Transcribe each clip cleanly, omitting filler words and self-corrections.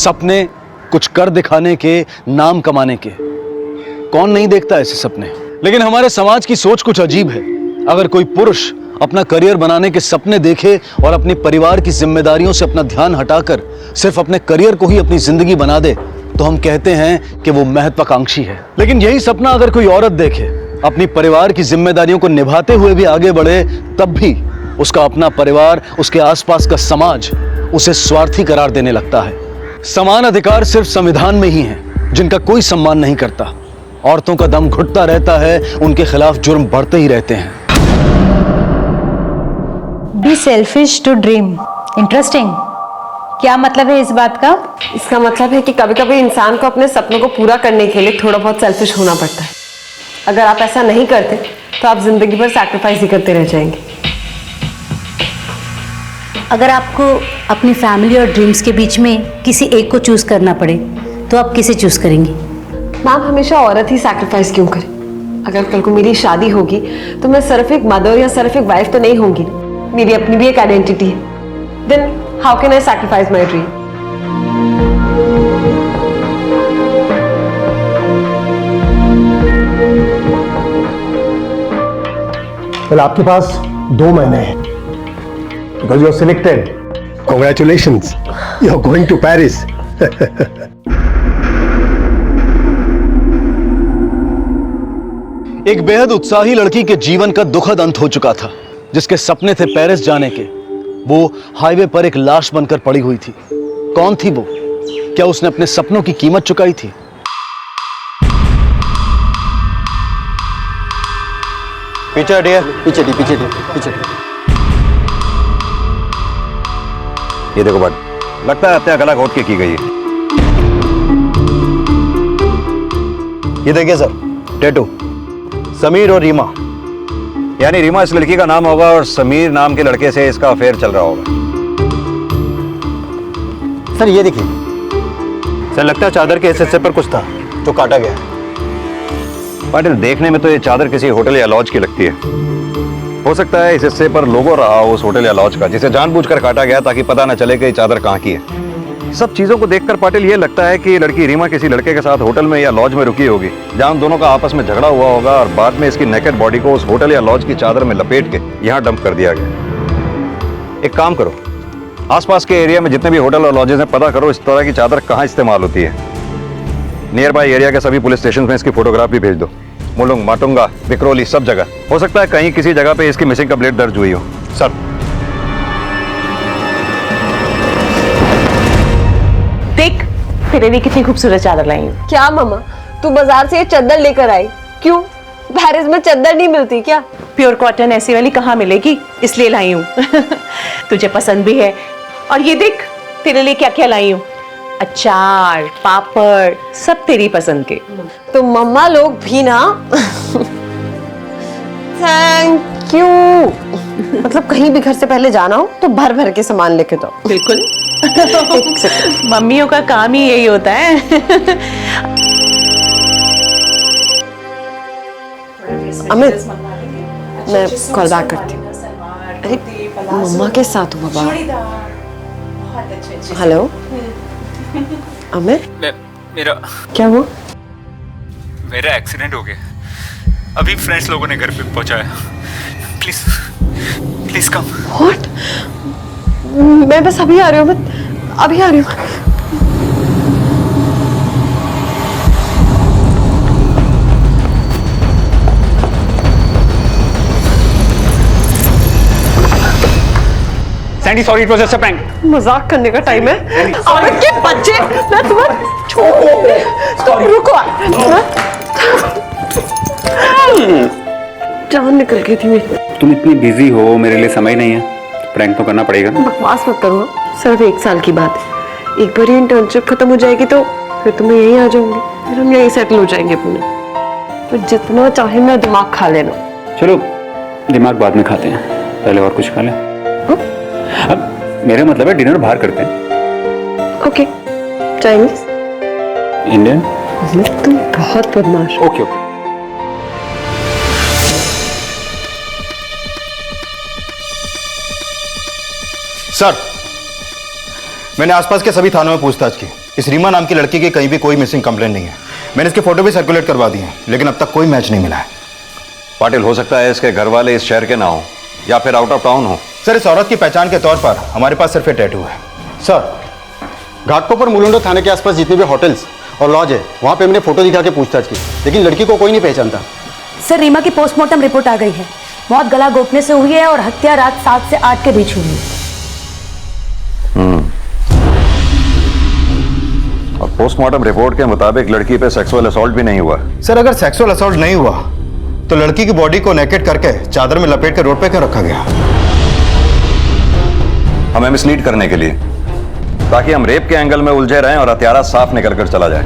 सपने कुछ कर दिखाने के, नाम कमाने के। कौन नहीं देखता ऐसे सपने? लेकिन हमारे समाज की सोच कुछ अजीब है। अगर कोई पुरुष अपना करियर बनाने के सपने देखे और अपने परिवार की जिम्मेदारियों से अपना ध्यान हटाकर सिर्फ अपने करियर को ही अपनी जिंदगी बना दे, तो हम कहते हैं कि वो महत्वाकांक्षी है। लेकिन यही सपना अगर कोई औरत देखे, अपनी परिवार की जिम्मेदारियों को निभाते हुए भी आगे बढ़े, तब भी उसका अपना परिवार, उसके आसपास का समाज उसे स्वार्थी करार देने लगता है। समान अधिकार सिर्फ संविधान में ही है, जिनका कोई सम्मान नहीं करता। औरतों का दम घुटता रहता है, उनके खिलाफ जुर्म बढ़ते ही रहते हैं। Be selfish to dream. Interesting. क्या मतलब है इस बात का? इसका मतलब है कि कभी कभी इंसान को अपने सपनों को पूरा करने के लिए थोड़ा बहुत सेल्फिश होना पड़ता है। अगर आप ऐसा नहीं करते तो आप जिंदगी भर सैक्रिफाइस ही करते रह जाएंगे। अगर आपको अपनी फैमिली और ड्रीम्स के बीच में किसी एक को चूज करना पड़े, तो आप किसे चूज करेंगी? मैम, हमेशा औरत ही सैक्रिफाइस क्यों करे? अगर कल को मेरी शादी होगी तो मैं सिर्फ एक मदर या सिर्फ एक वाइफ तो नहीं होंगी। मेरी अपनी भी एक आइडेंटिटी है। Then how can I sacrifice my dream? well, आपके पास 2 महीने हैं because you're selected. Congratulations, you're going to Paris. एक बेहद उत्साही लड़की के जीवन का दुखद अंत हो चुका था, जिसके सपने थे पेरिस जाने के। वो हाईवे पर एक लाश बनकर पड़ी हुई थी। कौन थी वो? क्या उसने अपने सपनों की कीमत चुकाई थी? पीछे हटिए, पीछे हटिए, पीछे हटिए, पीछे हटिए। ये देखो बट, लगता है हत्या गला घोट के की गई है। ये देखिए सर, टैटू समीर और रीमा। यानी रीमा इस लड़की का नाम होगा और समीर नाम के लड़के से इसका अफेयर चल रहा होगा। सर ये देखिए, सर लगता है चादर के इस हिस्से पर कुछ था जो काटा गया। पाटिल, देखने में तो ये चादर किसी होटल या लॉज की लगती है। हो सकता है इस हिस्से पर लोगो रहा हो उस होटल या लॉज का, जिसे जानबूझकर काटा गया ताकि पता न चले कि ये चादर कहाँ की है। सब चीजों को देखकर पाटिल ये लगता है कि लड़की रीमा किसी लड़के के साथ होटल में या लॉज में रुकी होगी, जहां दोनों का आपस में झगड़ा हुआ होगा और बाद में इसकी नेकेड बॉडी को उस होटल या लॉज की चादर में लपेट के यहाँ डंप कर दिया गया। एक काम करो, आसपास के एरिया में जितने भी होटल और लॉजेज हैं पता करो इस तरह की चादर कहाँ इस्तेमाल होती है। नियर बाय एरिया के सभी पुलिस स्टेशन में इसकी फोटोग्राफ भी भेज दो। मुलुंग, माटुंगा, बिक्रोली, सब जगह। हो सकता है कहीं किसी जगह पे इसकी मिसिंग कंप्लेंट दर्ज हुई हो। सर देख, तेरे लिए कितनी खूबसूरत चादर लाई हूँ। क्या मामा, तू बाजार से ये चादर लेकर आई? क्यों, पेरिस में चादर नहीं मिलती क्या? प्योर कॉटन ऐसी वाली कहाँ मिलेगी, इसलिए लाई हूँ। तुझे पसंद भी है। और ये देख, तेरे लिए क्या क्या लाई हूँ। अचार, पापड़, सब तेरी पसंद के। तो मम्मा लोग भी ना। Thank you. मतलब कहीं भी घर से पहले जाना हो तो भर भर के सामान लेके दो। बिल्कुल। मम्मियों का काम ही यही होता है। अमित, मैं कॉल बैक करती हूँ। अरे मम्मा के साथ हूँ बाबा। हेलो अमित, मेरा क्या हुआ? मेरा एक्सीडेंट हो गया। अभी फ्रेंड्स लोगों ने घर पे पहुंचाया। Please please come. व्हाट? मैं बस अभी आ रही हूँ, अभी आ रही हूँ। Sandy, sorry, it was just a prank. मजाक करने का टाइम है। अमित के बच्चे, मैं तुम्हें छोड़ रुको। जान निकल गई थी मेरी। तुम इतनी बिजी हो, मेरे लिए समय नहीं है। प्रैंक तो करना पड़ेगा ना। बकवास मत करो, सिर्फ 1 साल की बात है। एक बार ये इंटर्नशिप खत्म हो जाएगी तो फिर तुम यहीं आ जाओगे, फिर हम यहीं सेटल हो जाएंगे अपने। तो जितना चाहे मेरा दिमाग खा लेना। चलो, दिमाग बाद में खाते हैं, पहले और कुछ खा लें। अब मेरा मतलब है डिनर बाहर करते हैं। Okay, Chinese, Indian. तुम बहुत बदमाश। Okay okay. सर, मैंने आसपास के सभी थानों में पूछताछ की। इस रीमा नाम की लड़की की कहीं भी कोई मिसिंग कंप्लेंट नहीं है। मैंने इसके फोटो भी सर्कुलेट करवा दिए हैं, लेकिन अब तक कोई मैच नहीं मिला है। पाटिल, हो सकता है इसके घर वाले इस शहर के ना हो या फिर आउट ऑफ टाउन हो। सर, इस औरत की पहचान के तौर पर हमारे पास सिर्फ ये टैटू है। सर, घाटकोपर मुलुंड थाने के आसपास जितने भी होटल्स और लॉज है वहाँ पे मैंने फोटो दिखा के पूछताछ की, लेकिन लड़की को कोई नहीं पहचानता। सर, रीमा की पोस्टमार्टम रिपोर्ट आ गई है। मौत गला घोटने से हुई है और हत्या रात 7 से 8 के बीच हुई है। और पोस्टमार्टम रिपोर्ट के मुताबिक लड़की पे सेक्सुअल असॉल्ट भी नहीं हुआ। सर, अगर सेक्सुअल असॉल्ट नहीं हुआ तो लड़की की बॉडी को नेकेड करके चादर में लपेट कर रोड पे क्यों रखा गया? हमें मिसलीड करने के लिए, ताकि हम रेप के एंगल में उलझे रहें और हत्यारा साफ निकल कर चला जाए।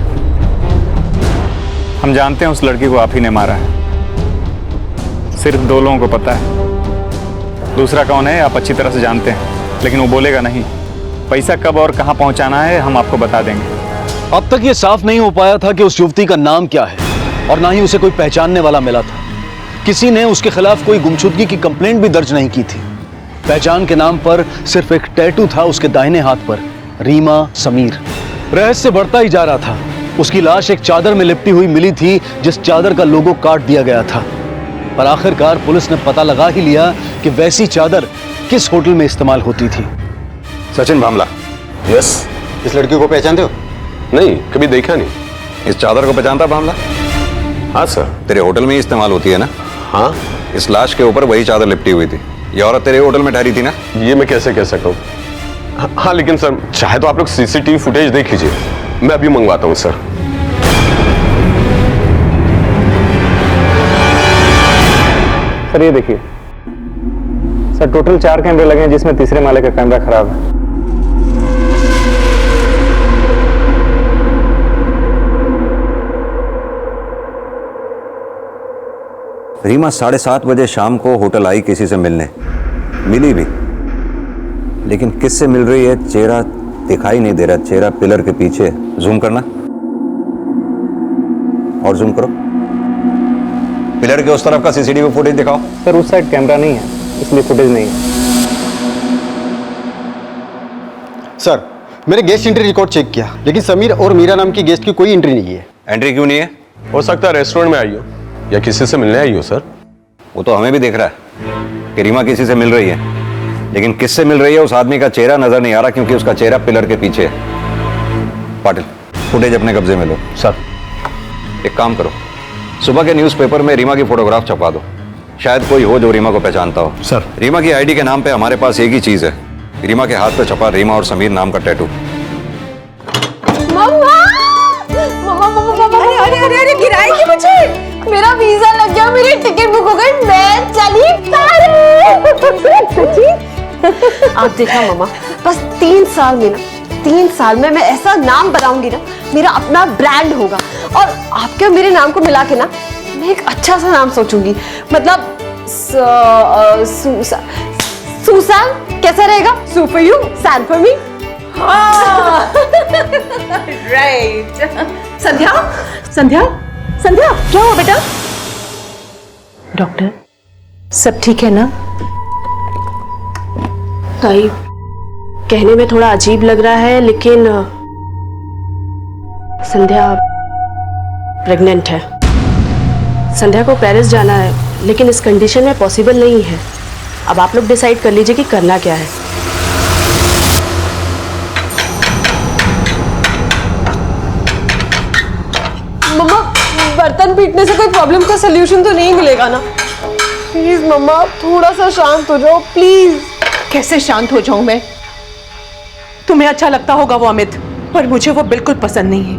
हम जानते हैं उस लड़की को आप ही ने मारा है। सिर्फ 2 लोगों को पता है, दूसरा कौन है आप अच्छी तरह से जानते हैं, लेकिन वो बोलेगा नहीं। पैसा कब और कहां पहुंचाना है हम आपको बता देंगे। अब तक ये साफ नहीं हो पाया था कि उस युवती का नाम क्या है, और ना ही उसे कोई पहचानने वाला मिला था। किसी ने उसके खिलाफ कोई गुमशुदगी की कंप्लेंट भी दर्ज नहीं की थी। पहचान के नाम पर सिर्फ एक टैटू था उसके दाहिने हाथ पर, रीमा समीर। रहस्य बढ़ता ही जा रहा था। उसकी लाश एक चादर में लिपटी हुई मिली थी, जिस चादर का लोगो काट दिया गया था। पर आखिरकार पुलिस ने पता लगा ही लिया कि वैसी चादर किस होटल में इस्तेमाल होती थी। सचिन भामला। यस। इस लड़की को पहचानते हो? नहीं, कभी देखा नहीं। इस चादर को पहचानता भामला? हाँ सर। तेरे होटल में ही इस्तेमाल होती है ना? हाँ। इस लाश के ऊपर वही चादर लिपटी हुई थी। ये औरत तेरे होटल में ठहरी थी ना? ये मैं कैसे कह सकता हूँ? हाँ, लेकिन सर चाहे तो आप लोग सीसीटीवी फुटेज देख लीजिए, मैं अभी मंगवाता हूँ सर। सर ये देखिए सर, टोटल 4 कैमरे लगे हैं, जिसमें तीसरे माले का कैमरा खराब है। रीमा 7:30 बजे शाम को होटल आई किसी से मिलने, मिली भी, लेकिन किससे मिल रही है चेहरा दिखाई नहीं दे रहा। चेहरा पिलर के पीछे। जूम करना और जूम करो। पिलर के उस तरफ का सीसीटीवी फुटेज दिखाओ। सर उस साइड कैमरा नहीं है, इसलिए फुटेज नहीं है। सर, मैंने गेस्ट एंट्री रिकॉर्ड चेक किया, लेकिन समीर और मीरा नाम की गेस्ट की कोई एंट्री नहीं है। एंट्री क्यों नहीं है? हो सकता है रेस्टोरेंट में आई हो या किसी से मिलने आई हो सर। वो तो हमें भी दिख रहा है कि रीमा किसी से मिल रही है, लेकिन किससे मिल रही है उस आदमी का चेहरा नजर नहीं आ रहा, क्योंकि उसका चेहरा पिलर के पीछे है। पाटिल, फुटेज अपने कब्जे में लो। सर, एक काम करो, सुबह के न्यूज़पेपर में रीमा की फोटोग्राफ छपवा दो। शायद कोई हो जो रीमा को पहचानता हो। सर, रीमा की आईडी के नाम पे हमारे पास एक ही चीज है, रीमा के हाथ पे छपा रीमा और समीर नाम का टैटू। अरे अरे अरे गिराएंगे मुझे। मेरा वीजा लग गया, मेरी टिकट बुक हो गई, मैं चली आप देखना मम्मा, बस 3 साल में ना, 3 साल में मैं ऐसा नाम बनाऊंगी ना, मेरा अपना ब्रांड होगा। और आपके और मेरे नाम को मिला के ना, मैं एक अच्छा सा नाम सोचूंगी। मतलब सुसान कैसा रहेगा? Sue for you, San for me. Right. Sandhya, Sandhya, Sandhya, क्या हुआ बेटा? डॉक्टर, सब ठीक है ना? ताई, कहने में थोड़ा अजीब लग रहा है, लेकिन संध्या प्रेग्नेंट है। संध्या को पेरिस जाना है, लेकिन इस कंडीशन में पॉसिबल नहीं है। अब आप लोग डिसाइड कर लीजिए कि करना क्या है। मम्मा, बर्तन पीटने से कोई प्रॉब्लम का सलूशन तो नहीं मिलेगा ना? प्लीज मम्मा, थोड़ा सा शांत हो जाओ प्लीज। कैसे शांत हो जाऊं मैं? तुम्हें अच्छा लगता होगा वो अमित, पर मुझे वो बिल्कुल पसंद नहीं है।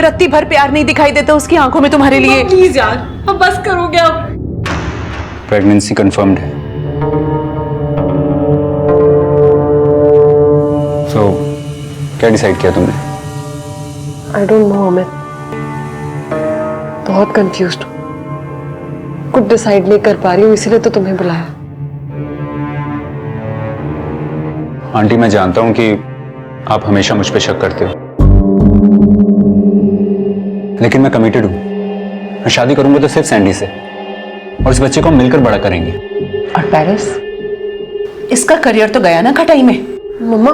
रत्ती भर प्यार नहीं दिखाई देता उसकी आंखों में तुम्हारे लिए। प्लीज यार, अब बस करोगे अब? प्रेगनेंसी कंफर्म्ड है। तो क्या डिसाइड किया तुमने? आई डोंट नो अमित, बहुत कंफ्यूज्ड हूँ, कुछ डिसाइड नहीं कर पा रही हूँ, इसलिए तो तुम्हें बुलाया। आंटी, मैं जानता हूं कि आप हमेशा मुझ पे शक करते हो, लेकिन मैं कमिटेड हूं। मैं शादी करूंगा तो सिर्फ सैंडी से, और इस बच्चे को हम मिलकर बड़ा करेंगे। और पेरिस, इसका करियर तो गया ना खटाई में। मम्मा,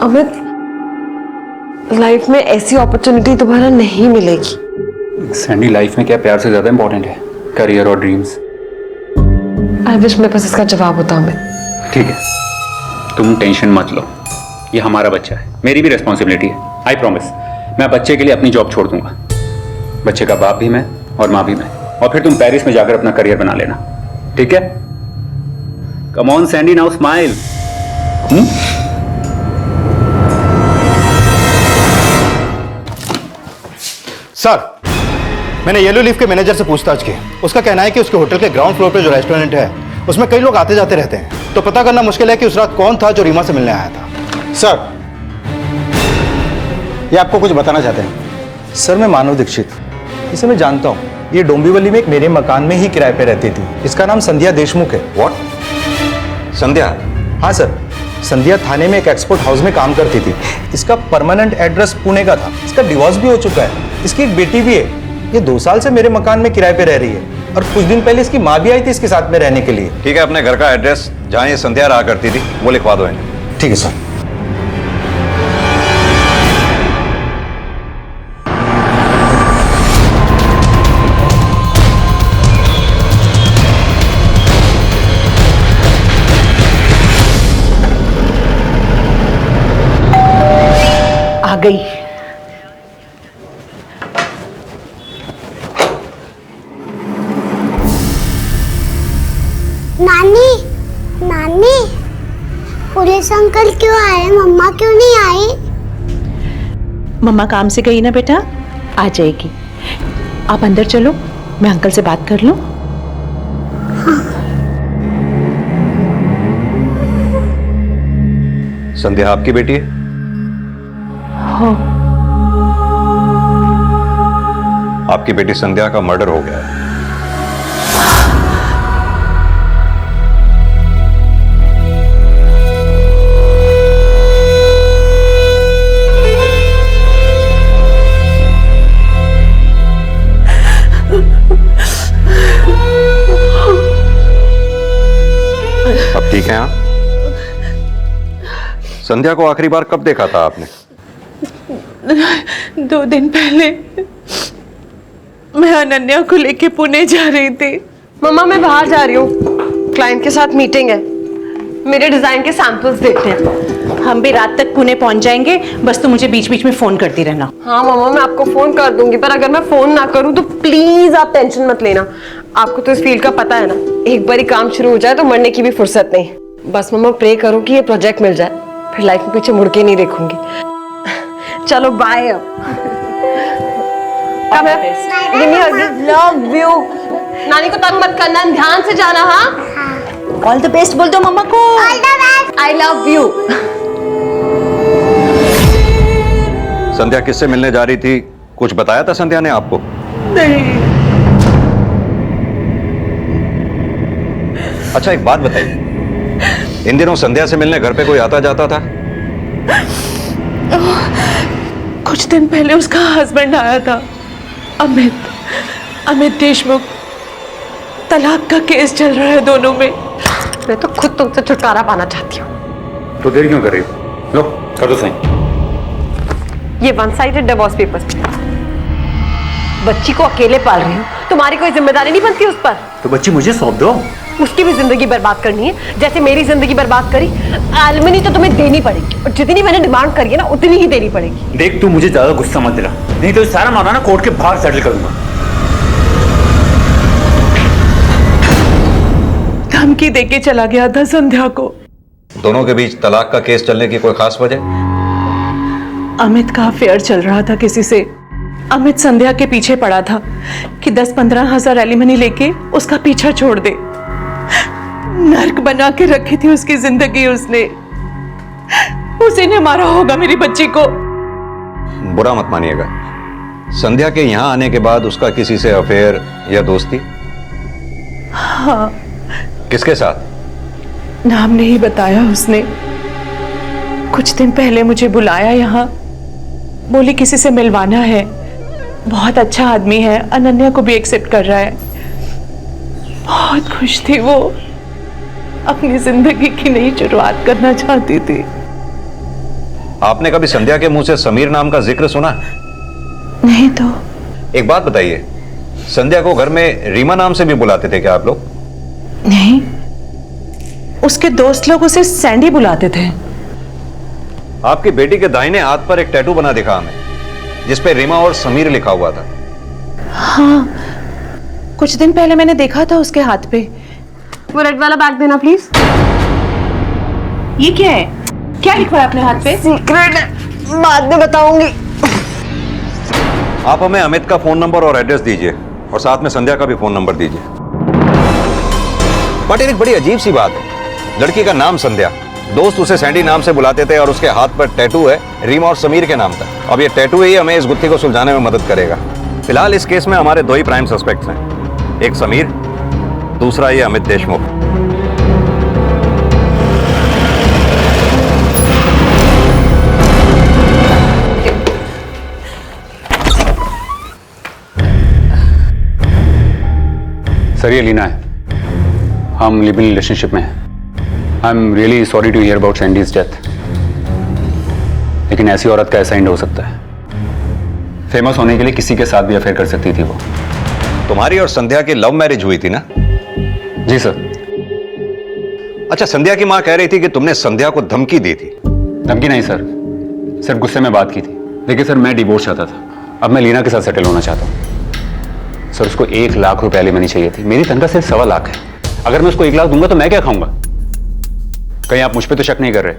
अमित, लाइफ में ऐसी अपॉर्चुनिटी दोबारा नहीं मिलेगी। सैंडी, लाइफ में क्या प्यार से ज्यादा इंपॉर्टेंट है? करियर और ड्रीम्स। आई विश मेरे पास इसका जवाब होता अमित। ठीक है, तुम टेंशन मत लो, ये हमारा बच्चा है, मेरी भी रिस्पॉन्सिबिलिटी है। आई प्रॉमिस, मैं बच्चे के लिए अपनी जॉब छोड़ दूंगा। बच्चे का बाप भी मैं और माँ भी मैं, और फिर तुम पेरिस में जाकर अपना करियर बना लेना, ठीक है? Come on Sandy, now smile. Sir, मैंने येलो लीफ के मैनेजर से पूछताछ की। उसका कहना है कि उसके होटल के ग्राउंड फ्लोर पे जो रेस्टोरेंट है उसमें कई लोग आते जाते रहते हैं, तो पता करना मुश्किल है कि उस रात कौन था जो रीमा से मिलने आया था। सर, ये आपको कुछ बताना चाहते हैं। सर, मैं मानव दीक्षित, इसे मैं जानता हूँ। ये डोंबिवली में एक मेरे मकान में ही किराए पे रहती थी। इसका नाम संध्या देशमुख है। व्हाट? संध्या? हाँ सर, संध्या थाने में एक एक्सपोर्ट हाउस में काम करती थी। इसका परमानेंट एड्रेस पुणे का था। इसका डिवोर्स भी हो चुका है। इसकी एक बेटी भी है। ये 2 साल से मेरे मकान में किराए पे रह रही है, और कुछ दिन पहले इसकी माँ भी आई थी इसके साथ में रहने के लिए। ठीक है, अपने घर का एड्रेस जहाँ ये संध्या रहा करती थी वो लिखवा दो इन्हें। ठीक है सर। आ गई। नानी, नानी, पुलिस अंकल क्यों आए? मम्मा क्यों नहीं आई? मम्मा काम से गई ना बेटा, आ जाएगी। आप अंदर चलो, मैं अंकल से बात कर लूं। संध्या आपकी बेटी है? हाँ। आपकी बेटी संध्या का मर्डर हो गया है। अब ठीक है आप? संध्या को आखिरी बार कब देखा था आपने? 2 दिन पहले मैं अनन्या को लेके पुणे जा रही थी। मम्मा, मैं बाहर जा रही हूँ, क्लाइंट के साथ मीटिंग है, मेरे डिजाइन के सैंपल्स देखने हैं। हम भी रात तक पुणे पहुंच जाएंगे, बस तुम मुझे बीच बीच में फोन करती रहना। हाँ मम्मा, मैं आपको फोन कर दूंगी, पर अगर मैं फोन ना करूँ तो प्लीज आप टेंशन मत लेना। आपको तो इस फील्ड का पता है ना, एक बार ही काम शुरू हो जाए तो मरने की भी फुर्सत नहीं। बस मम्मा प्रे करो कि ये प्रोजेक्ट मिल जाए, फिर लाइफ में पीछे मुड़ के नहीं देखूंगी। चलो बाय। Love you. नानी को तंग मत करना, ध्यान से जाना। हाँ, ऑल द बेस्ट बोल दो मम्मा को। I love you. संध्या किससे मिलने जा रही थी? कुछ बताया था संध्या ने आपको? नहीं। अच्छा, एक बात बताइए, इन दिनों संध्या से मिलने घर पे कोई आता जाता था? कुछ दिन पहले उसका हस्बैंड आया था, अमित देशमुख। तलाक का केस चल रहा है दोनों में। मैं तो खुद तुमसे छुटकारा पाना चाहती हूँ। तो देर क्यों कर रही हो? लो कर दो साइन। ये 1 साइडेड डिवोर्स पेपर्स। बच्ची को अकेले पाल रही हूँ, तुम्हारी कोई जिम्मेदारी नहीं बनती उस पर? तो बच्ची मुझे सौंप दो। उसकी भी जिंदगी बर्बाद करनी है, जैसे मेरी जिंदगी बर्बाद करी। एलिमनी तो तुम्हें देनी पड़ेगी, और जितनी मैंने डिमांड करी है ना उतनी ही देनी पड़ेगी। देख, तू मुझे ज्यादा गुस्सा मत दिला, नहीं तो सारा मामला ना कोर्ट के बाहर सेटल करूंगा। धमकी देके चला गया था संध्या को। दोनों के बीच तलाक का केस चलने की कोई खास वजह? अमित का अफेयर चल रहा था किसी से। अमित संध्या के पीछे पड़ा था कि 10-15 हजार एलिमनी लेके उसका पीछा छोड़ दे। नर्क बना के रखी थी उसकी जिंदगी उसने। उसी ने मारा होगा मेरी बच्ची को। बुरा मत मानिएगा, संध्या के यहां आने के बाद उसका किसी से अफेयर या दोस्ती? हाँ। किसके साथ? नाम नहीं बताया उसने। कुछ दिन पहले मुझे बुलाया यहाँ, बोली किसी से मिलवाना है, बहुत अच्छा आदमी है, अनन्या को भी एक्सेप्ट कर रहा है। बहुत खुश थी वो, अपनी जिंदगी की नई शुरुआत करना चाहती थी। आपने कभी संध्या के मुंह से समीर नाम का जिक्र सुना? नहीं तो। एक बात बताइए, संध्या को घर में रीमा नाम से भी बुलाते थे क्या आप लोग? नहीं, उसके दोस्त लोग उसे सैंडी बुलाते थे। आपकी बेटी के दाहिने हाथ पर एक टैटू बना दिखा हमें, जिसपे रीमा और समीर लिखा हुआ था। हाँ, कुछ दिन पहले मैंने देखा था उसके हाथ पे। वो रेड वाला बैग देना प्लीज। ये क्या है? क्या लिखा है अपने हाथ पे? सीक्रेट है, बाद में बताऊंगी। आप हमें अमित का फोन नंबर और एड्रेस दीजिए, और साथ में संध्या का भी फोन नंबर दीजिए। बट एक बड़ी अजीब सी बात है, लड़की का नाम संध्या, दोस्त उसे सैंडी नाम से बुलाते थे, और उसके हाथ पर टैटू है रीमा और समीर के नाम का। अब ये टैटू ही हमें इस गुत्थी को सुलझाने में मदद करेगा। फिलहाल इस केस में हमारे दो ही प्राइम सस्पेक्ट्स हैं, एक समीर, दूसरा ये अमित देशमुख। सर ये लीना है, हम लिव इन रिलेशनशिप में हैं। I am really sorry to hear about Sandy's death, लेकिन ऐसी औरत का ऐसा एंड हो सकता है। फेमस होने के लिए किसी के साथ भी अफेयर कर सकती थी वो। तुम्हारी और संध्या की लव मैरिज हुई थी ना? जी सर। अच्छा, संध्या की मां कह रही थी कि तुमने संध्या को धमकी दी थी। धमकी नहीं सर, सिर्फ गुस्से में बात की थी। देखिए सर, मैं डिवोर्स चाहता था, अब मैं लीना के साथ सेटल होना चाहता हूँ। सर उसको 1 लाख रुपए एलिमनी चाहिए थी, मेरी तनख्वाह सिर्फ 1.25 लाख है। अगर मैं उसको 1 लाख दूंगा तो मैं क्या खाऊंगा? कहीं आप मुझ पे तो शक नहीं कर रहे?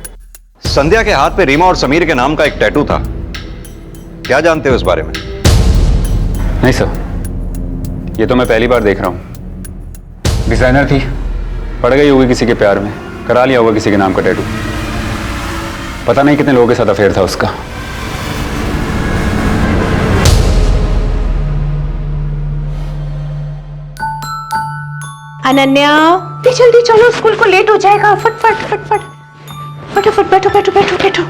संध्या के हाथ पे रीमा और समीर के नाम का एक टैटू था, क्या जानते हो इस बारे में? नहीं सर, ये तो मैं पहली बार देख रहा हूं। डिजाइनर थी, पड़ गई होगी किसी के प्यार में, करा लिया होगा किसी के नाम का टैटू। पता नहीं कितने लोगों के साथ अफेयर था उसका। अनन्या, जल्दी चलो, स्कूल को लेट हो जाएगा। फटफट फटफट फटाफट, बैठो बैठो बैठो बैठो।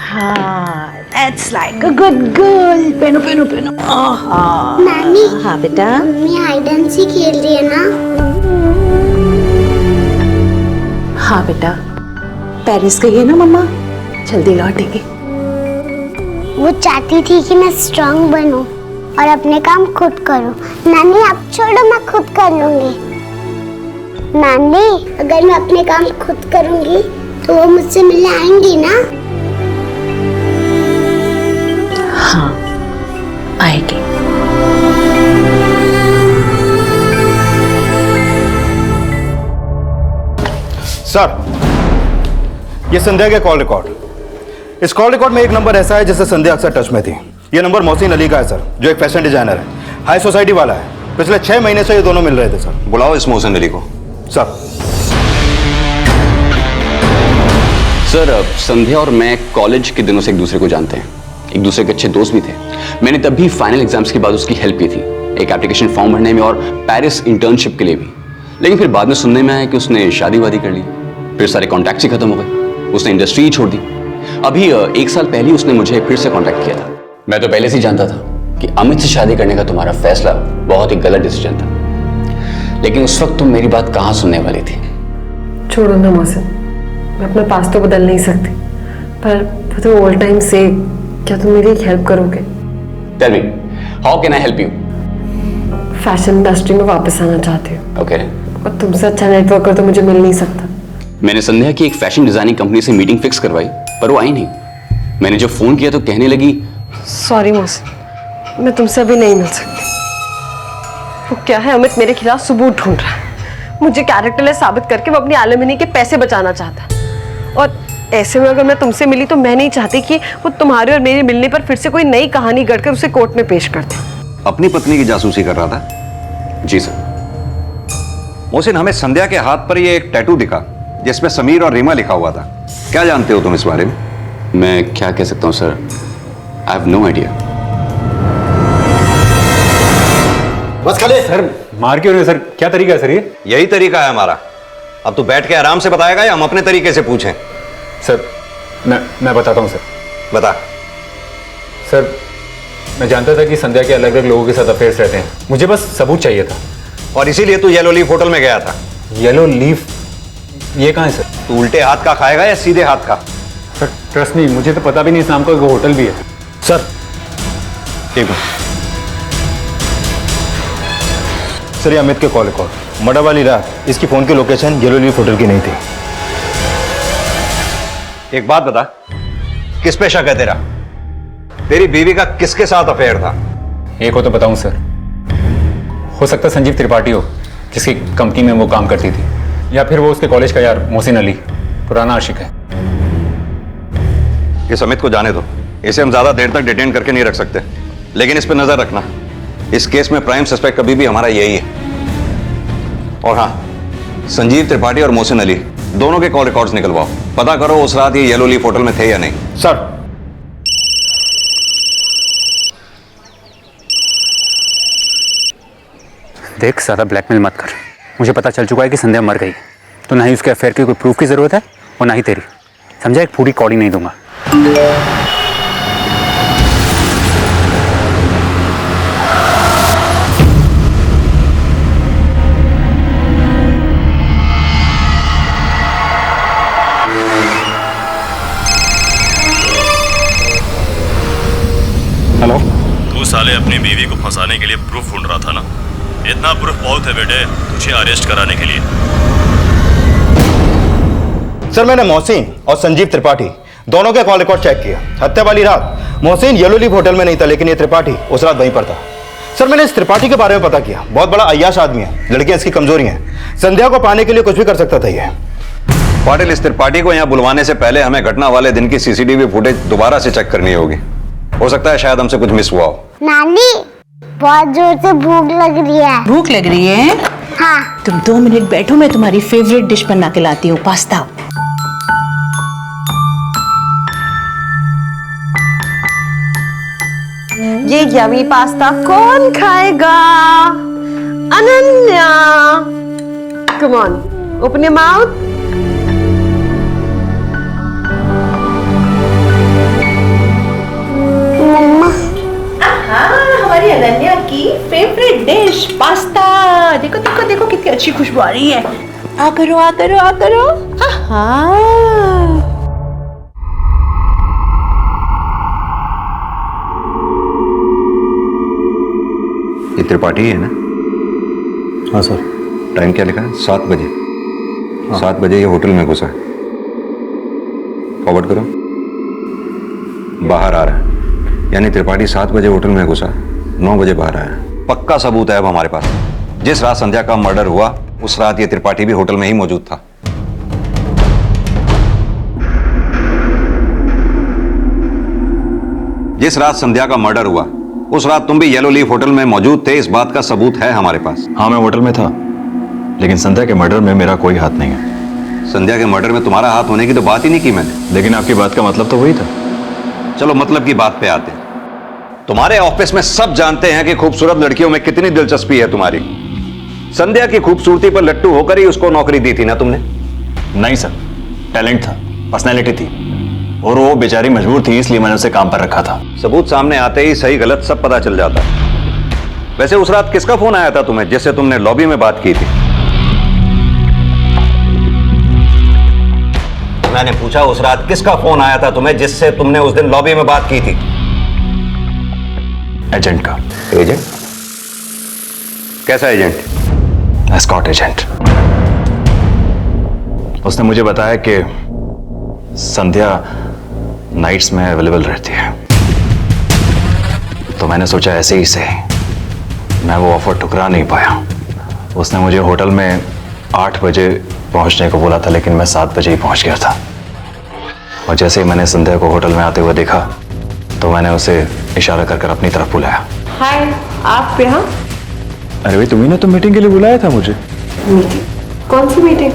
हाँ, that's like a good girl। पेनो पेनो पेनो। नानी। हाँ बेटा। मम्मी हाइड एंड सीक खेल रही है ना? हाँ बेटा, पेरिस गई है ना मम्मा, जल्दी लौटेगी। वो चाहती थी कि मैं स्ट्रांग बनूं और अपने काम खुद करूं। नानी आप छोड़ो, मैं खुद कर लूंगी। नानी, अगर मैं अपने काम खुद करूंगी तो वो मुझसे मिलने आएंगी ना? हाँ, आएगी। सर, ये संध्या के कॉल रिकॉर्ड। इस कॉल रिकॉर्ड में एक नंबर ऐसा है जिससे संध्या अक्सर टच में थी। ये नंबर मोहसिन अली का है सर, जो एक फैशन डिजाइनर है, हाई सोसाइटी वाला है। पिछले 6 महीने से ये दोनों मिल रहे थे सर। बुलाओ इस मोहसिन अली को। सर। सर, संध्या और मैं कॉलेज के दिनों से एक दूसरे को जानते हैं, एक दूसरे के अच्छे दोस्त भी थे। मैंने तब भी फाइनल एग्जाम्स के बाद उसकी हेल्प की थी, एक एप्लीकेशन फॉर्म भरने में और पेरिस इंटर्नशिप के लिए भी। लेकिन फिर बाद में सुनने में आया कि उसने शादी वादी कर ली, फिर सारे कॉन्टैक्ट्स ही खत्म हो गए, उसने इंडस्ट्री ही छोड़ दी। अभी 1 साल पहले उसने मुझे फिर से कॉन्टैक्ट किया था। मैं तो पहले से ही जानता था कि अमित से शादी करने का तुम्हारा फैसला बहुत ही गलत डिसीजन था, लेकिन उस वक्त तुम मेरी बात कहाँ सुनने वाली थी? छोड़ो ना मोहसिन, मैं अपना पास्ट तो बदल नहीं सकती, पर तो ऑल टाइम से क्या तुम मेरी हेल्प करोगे? Tell me, how can I help you? Fashion industry में वापस आना चाहती हूँ। ओके। और तुमसे अच्छा नेटवर्कर तो मुझे मिल नहीं सकता। मैंने संध्या की एक फैशन डिजाइनिंग कंपनी से मीटिंग फिक्स करवाई, पर वो आई नहीं। मैंने जब फोन किया तो कहने लगी, सॉरी मोहसिन, मैं तुमसे अभी नहीं मिल सकती। वो क्या है, अमित मेरे खिलाफ सबूत ढूंढ रहा है, मुझे कैरेक्टरलेस साबित करके वो अपनी एलिमनी के पैसे बचाना चाहता है। और ऐसे में अगर मैं तुमसे मिली तो मैं नहीं चाहती कि वो तुम्हारे और मेरे मिलने पर फिर से कोई नई कहानी गढ़कर उसे कोर्ट में पेश कर दे। अपनी पत्नी की जासूसी कर रहा था? जी सर। मोहसिन, हमें संध्या के हाथ पर ये एक टैटू दिखा जिसमें समीर और रीमा लिखा हुआ था, क्या जानते हो तुम इस बारे में? मैं क्या कह सकता हूँ sir, I have no idea. बस खले सर, मार क्यों रहे सर? क्या तरीका है सर ये? यही तरीका है हमारा। अब तू बैठ के आराम से बताएगा या हम अपने तरीके से पूछें? सर, मैं बताता हूँ सर। बता। सर, मैं जानता था कि संध्या के अलग अलग लोगों के साथ अफेयर्स रहते हैं, मुझे बस सबूत चाहिए था। और इसीलिए तू येलो लीफ होटल में गया था। Yellow leaf? ये कहाँ है सर? तू उल्टे हाथ का खाएगा या सीधे हाथ का? सर ट्रस्ट नहीं, मुझे तो पता भी नहीं इस नाम का कोई होटल भी है। सर एक मिनट सर, ये अमित के कॉल रिकॉर्ड मर्डर वाली रात इसकी फोन की लोकेशन येलो लीफ होटल की नहीं थी। एक बात बता, किस पे शक है तेरा? तेरी बीवी का किसके साथ अफेयर था? एक हो तो बताऊं सर, हो सकता है संजीव त्रिपाठी हो, जिसकी कंपनी में वो काम करती थी, या फिर वो उसके कॉलेज का यार मोहसिन अली, पुराना आशिक है। इस अमित को जाने दो, इसे हम ज्यादा देर तक डिटेन करके नहीं रख सकते, लेकिन इस पे नजर रखना। इस केस में प्राइम सस्पेक्ट कभी भी हमारा यही है। और हाँ, संजीव त्रिपाठी और मोहसिन अली दोनों के कॉल रिकॉर्ड्स निकलवाओ, पता करो उस रात ये येलो लीफ होटल में थे या नहीं। सर देख, ज्यादा ब्लैकमेल मत कर। मुझे पता चल चुका है कि संध्या मर गई, तो ना ही उसके अफेयर की कोई प्रूफ की जरूरत है और ना ही तेरी। समझा? एक पूरी कौड़ी नहीं दूंगा। हेलो, तू साले अपनी बीवी को फंसाने के लिए प्रूफ ढूंढ रहा था ना? इतना प्रूफ बहुत है बेटे तुझे अरेस्ट कराने के लिए। सर, मैंने मोहसिन और संजीव त्रिपाठी दोनों के कॉल रिकॉर्ड चेक किया। हत्या वाली रात मोहसिन येलो लीफ होटल में नहीं था, लेकिन ये त्रिपाठी उस रात वहीं पर था। सर, मैंने इस त्रिपाठी के बारे में पता किया, बहुत बड़ा अय्याश आदमी है, लड़कियां इसकी कमजोरी हैं। संध्या को पाने के लिए कुछ भी कर सकता था ये। पाटिल, इस त्रिपाठी को यहाँ बुलवाने से पहले हमें घटना वाले दिन की सीसीटीवी फुटेज दोबारा से चेक करनी होगी। हो सकता है शायद हमसे कुछ मिस हुआ हो। नानी, बहुत जोर से भूख लग रही है। भूख लग रही है? हाँ। तुम 2 मिनट बैठो, मैं तुम्हारी फेवरेट डिश बना के लाती हूँ, पास्ता। ये यमी पास्ता कौन खाएगा? Ananya, come on, open your mouth. हमारी अनन्या की फेवरेट डिश पास्ता। देखो देखो देखो कितनी अच्छी खुशबू आ रही है। आ करो आ करो आ करो। ये त्रिपाठी है ना? हाँ सर। टाइम क्या लिखा है? 7 बजे। 7 बजे ये होटल में घुसा है। फॉरवर्ड करो। बाहर आ रहा है, यानी त्रिपाठी 7 बजे होटल में घुसा, 9 बजे बाहर आया। पक्का सबूत है अब हमारे पास। जिस रात संध्या का मर्डर हुआ उस रात ये त्रिपाठी भी होटल में ही मौजूद था। जिस रात संध्या का मर्डर हुआ उस रात तुम भी येलो लीफ होटल में मौजूद थे, इस बात का सबूत है हमारे पास। हाँ, मैं होटल में था, लेकिन संध्या के मर्डर में मेरा कोई हाथ नहीं है। संध्या के मर्डर में तुम्हारा हाथ होने की तो बात ही नहीं की मैंने। लेकिन आपकी बात का मतलब तो वही था। चलो मतलब की बात पे आते हैं। तुम्हारे ऑफिस में सब जानते हैं कि खूबसूरत लड़कियों में कितनी दिलचस्पी है तुम्हारी। संध्या की खूबसूरती पर लट्टू होकर ही उसको नौकरी दी थी ना तुमने? नहीं सर, टैलेंट था, पर्सनैलिटी थी, और वो बेचारी मजबूर थी, इसलिए मैंने उसे काम पर रखा था। सबूत सामने आते ही सही गलत सब पता चल जाता। वैसे उस रात किसका फोन आया था तुम्हें जिससे तुमने लॉबी में बात की थी? मैंने पूछा उस रात किसका फोन आया था तुम्हें जिससे तुमने उस दिन लॉबी में बात की थी? एजेंट का। एजेंट? कैसा एजेंट? Escort agent. उसने मुझे बताया कि संध्या नाइट्स में अवेलेबल रहती है, तो मैंने सोचा ऐसे ही से मैं वो ऑफर ठुकरा नहीं पाया। उसने मुझे होटल में 8 बजे पहुंचने को बोला था, लेकिन मैं 7 बजे ही पहुंच गया था। और जैसे ही मैंने संध्या को होटल में आते हुए देखा तो मैंने उसे इशारा कर अपनी तरफ बुलाया। हाय, आप यहाँ? अरे भाई, तुम्ही ने तो मीटिंग के लिए बुलाया था मुझे। मीटिंग? कौन सी मीटिंग?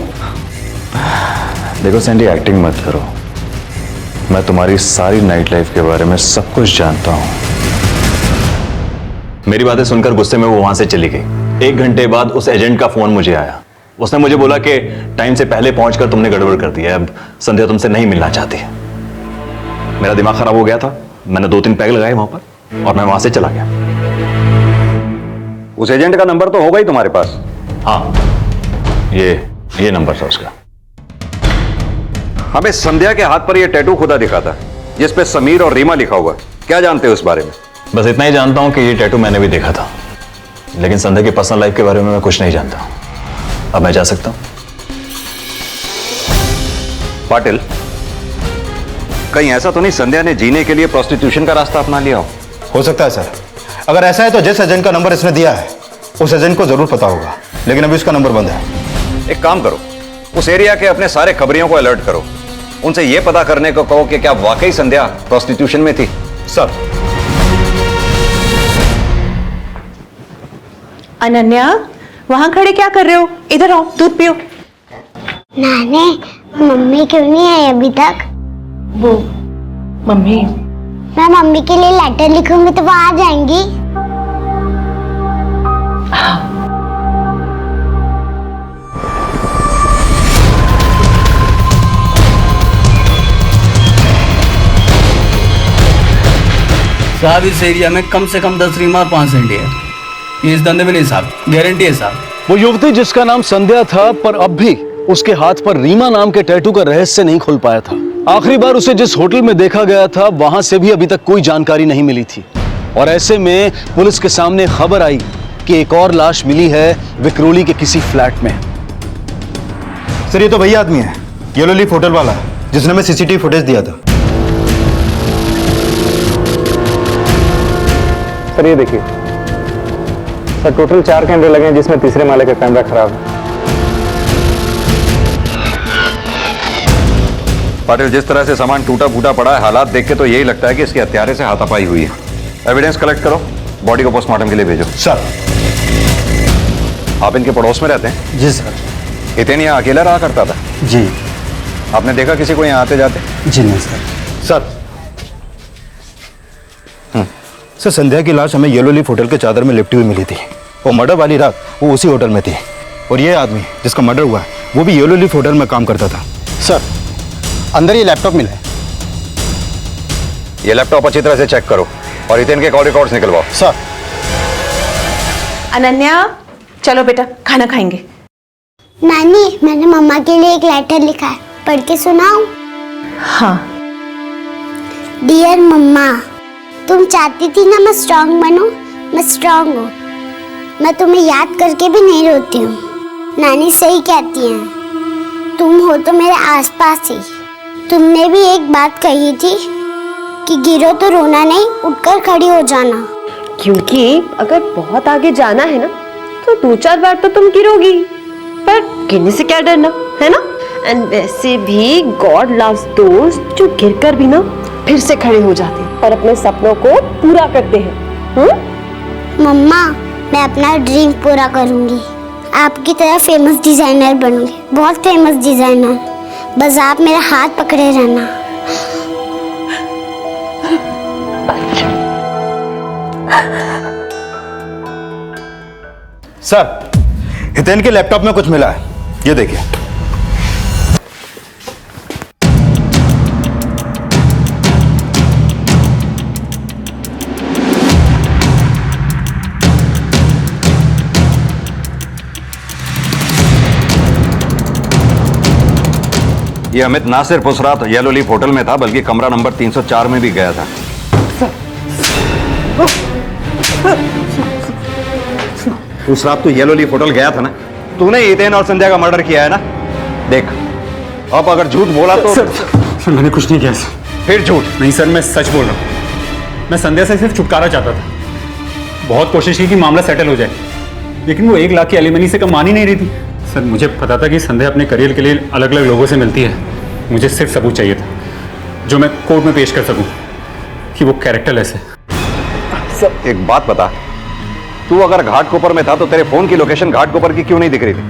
देखो सैंडी, एक्टिंग मत करो। मैं तुम्हारी सारी नाइट लाइफ के बारे में सब कुछ जानता हूं। मेरी बातें सुनकर गुस्से में वो वहां से चली गई। 1 घंटे बाद उस एजेंट का फोन मुझे आया। उसने मुझे बोला कि टाइम से पहले पहुंचकर तुमने गड़बड़ कर दी है, अब संध्या तुमसे नहीं मिलना चाहती है। मेरा दिमाग खराब हो गया था, मैंने 2-3 पैग लगाए वहां पर और मैं वहां से चला गया। उस एजेंट का नंबर तो होगा ही तुम्हारे पास? हाँ, ये नंबर था उसका। हमें संध्या के हाथ पर यह टैटू खुदा दिखा था जिस पे समीर और रीमा लिखा हुआ। क्या जानते हो इस बारे में? बस इतना ही जानता हूं कि ये टैटू मैंने भी देखा था, लेकिन संध्या की पर्सनल लाइफ के बारे में मैं कुछ नहीं जानता। अब मैं जा सकता हूं? पाटिल, कहीं ऐसा तो नहीं संध्या ने जीने के लिए प्रोस्टिट्यूशन का रास्ता अपना लिया हो सकता है सर। अगर ऐसा है तो जिस एजेंट का नंबर इसने दिया है उस एजेंट को जरूर पता होगा, लेकिन अभी उसका नंबर बंद है। एक काम करो, उस एरिया के अपने सारे खबरियों को अलर्ट करो, उनसे यह पता करने को कहो कि क्या वाकई संध्या प्रोस्टिट्यूशन में थी। सर। अनन्या, वहां खड़े क्या कर रहे हो? इधर आओ, दूध पियो। नानी, मम्मी क्यों नहीं आई अभी तक? वो मम्मी, मैं मम्मी के लिए लेटर लिखूंगी तो वो आ जाएंगी। साहब इस एरिया में कम से कम 10 रीमा और 5 संडे है। ये इस धंधे में नहीं साहब, गारंटी है साहब। वो युवती जिसका नाम संध्या था, पर अब भी उसके हाथ पर रीमा नाम के टैटू का रहस्य नहीं खुल पाया था। आखिरी बार उसे जिस होटल में देखा गया था वहां से भी अभी तक कोई जानकारी नहीं मिली थी, और ऐसे में पुलिस के सामने खबर आई कि एक और लाश मिली है विक्रोली के किसी फ्लैट में। सर ये तो वही आदमी है, येलो लीफ होटल वाला, जिसने हमें सीसीटीवी फुटेज दिया था। सर ये देखिए सर, टोटल 4 कैमरे लगे हैं जिसमें तीसरे माले का कैमरा खराब है। पाटिल, जिस तरह से सामान टूटा फूटा पड़ा है, हालात देख के तो यही लगता है कि इसके हत्यारे से हाथापाई हुई है। एविडेंस कलेक्ट करो, बॉडी को पोस्टमार्टम के लिए भेजो। सर। आप इनके पड़ोस में रहते हैं? जी सर। हितेन यहाँ अकेला रहा करता था? जी। आपने देखा किसी को यहाँ आते जाते? जी नहीं सर। सर सर, संध्या की लाश हमें येलो लीफ होटल के चादर में लिपटी हुई मिली थी। वो मर्डर वाली रात वो उसी होटल में थी, और ये आदमी जिसका मर्डर हुआ है वो भी येलो लीफ होटल में काम करता था। सर, अंदर ये लैपटॉप मिला है। ये लैपटॉप अच्छी तरह से चेक करो और हितेन के कॉल रिकॉर्ड्स निकलवाओ। सर। अनन्या, चलो बेटा खाना खाएंगे। नानी, मैंने मम्मा के लिए एक लेटर लिखा है, पढ़ के सुनाऊं? हाँ। डियर मम्मा, तुम चाहती थी ना मैं स्ट्रांग बनूं, मैं स्ट्रांग हूँ। मैं तुम्हें याद करके भी नहीं रोती हूँ। नानी सही कहती हैं, तुम हो तो मेरे आसपास ही। तुमने भी एक बात कही थी कि गिरो तो रोना नहीं, उठकर खड़ी हो जाना। क्योंकि अगर बहुत आगे जाना है ना तो 2-4 बार तो तुम गिरोगी, पर गिरने से क्या डरना, है ना? एंड वैसे भी गॉड लव्स दोज जो गिरकर भी ना फिर से खड़े हो जाते हैं और अपने सपनों को पूरा करते हैं। मम्मा, मैं अपना ड्रीम पूरा करूंगी। आपकी तरह फेमस डिजाइनर बनूंगी, बहुत फेमस डिजाइनर। बस आप मेरा हाथ पकड़े रहना। सर, हितेन के लैपटॉप में कुछ मिला है, ये देखिए। ये अमित ना सिर्फ उस रात येलो लीफ होटल में था बल्कि कमरा नंबर 304 में भी गया था। उस रात तो येलो लीफ होटल गया था ना? तूने हितेन और संध्या का मर्डर किया है ना? देख, अब अगर झूठ बोला तो सर मैंने कुछ नहीं किया सर। फिर झूठ? नहीं सर, मैं सच बोल रहा हूँ। मैं संध्या से सिर्फ छुटकारा चाहता था। बहुत कोशिश की कि मामला सेटल हो जाए, लेकिन वो 1 लाख की एलिमनी से कम मान ही नहीं रही थी। सर मुझे पता था कि संध्या अपने करियर के लिए अलग अलग लोगों से मिलती है। मुझे सिर्फ सबूत चाहिए था जो मैं कोर्ट में पेश कर सकूं कि वो कैरेक्टरलेस है। सर एक बात बता, तू अगर घाटकोपर में था तो तेरे फोन की लोकेशन घाटकोपर की क्यों नहीं दिख रही थी?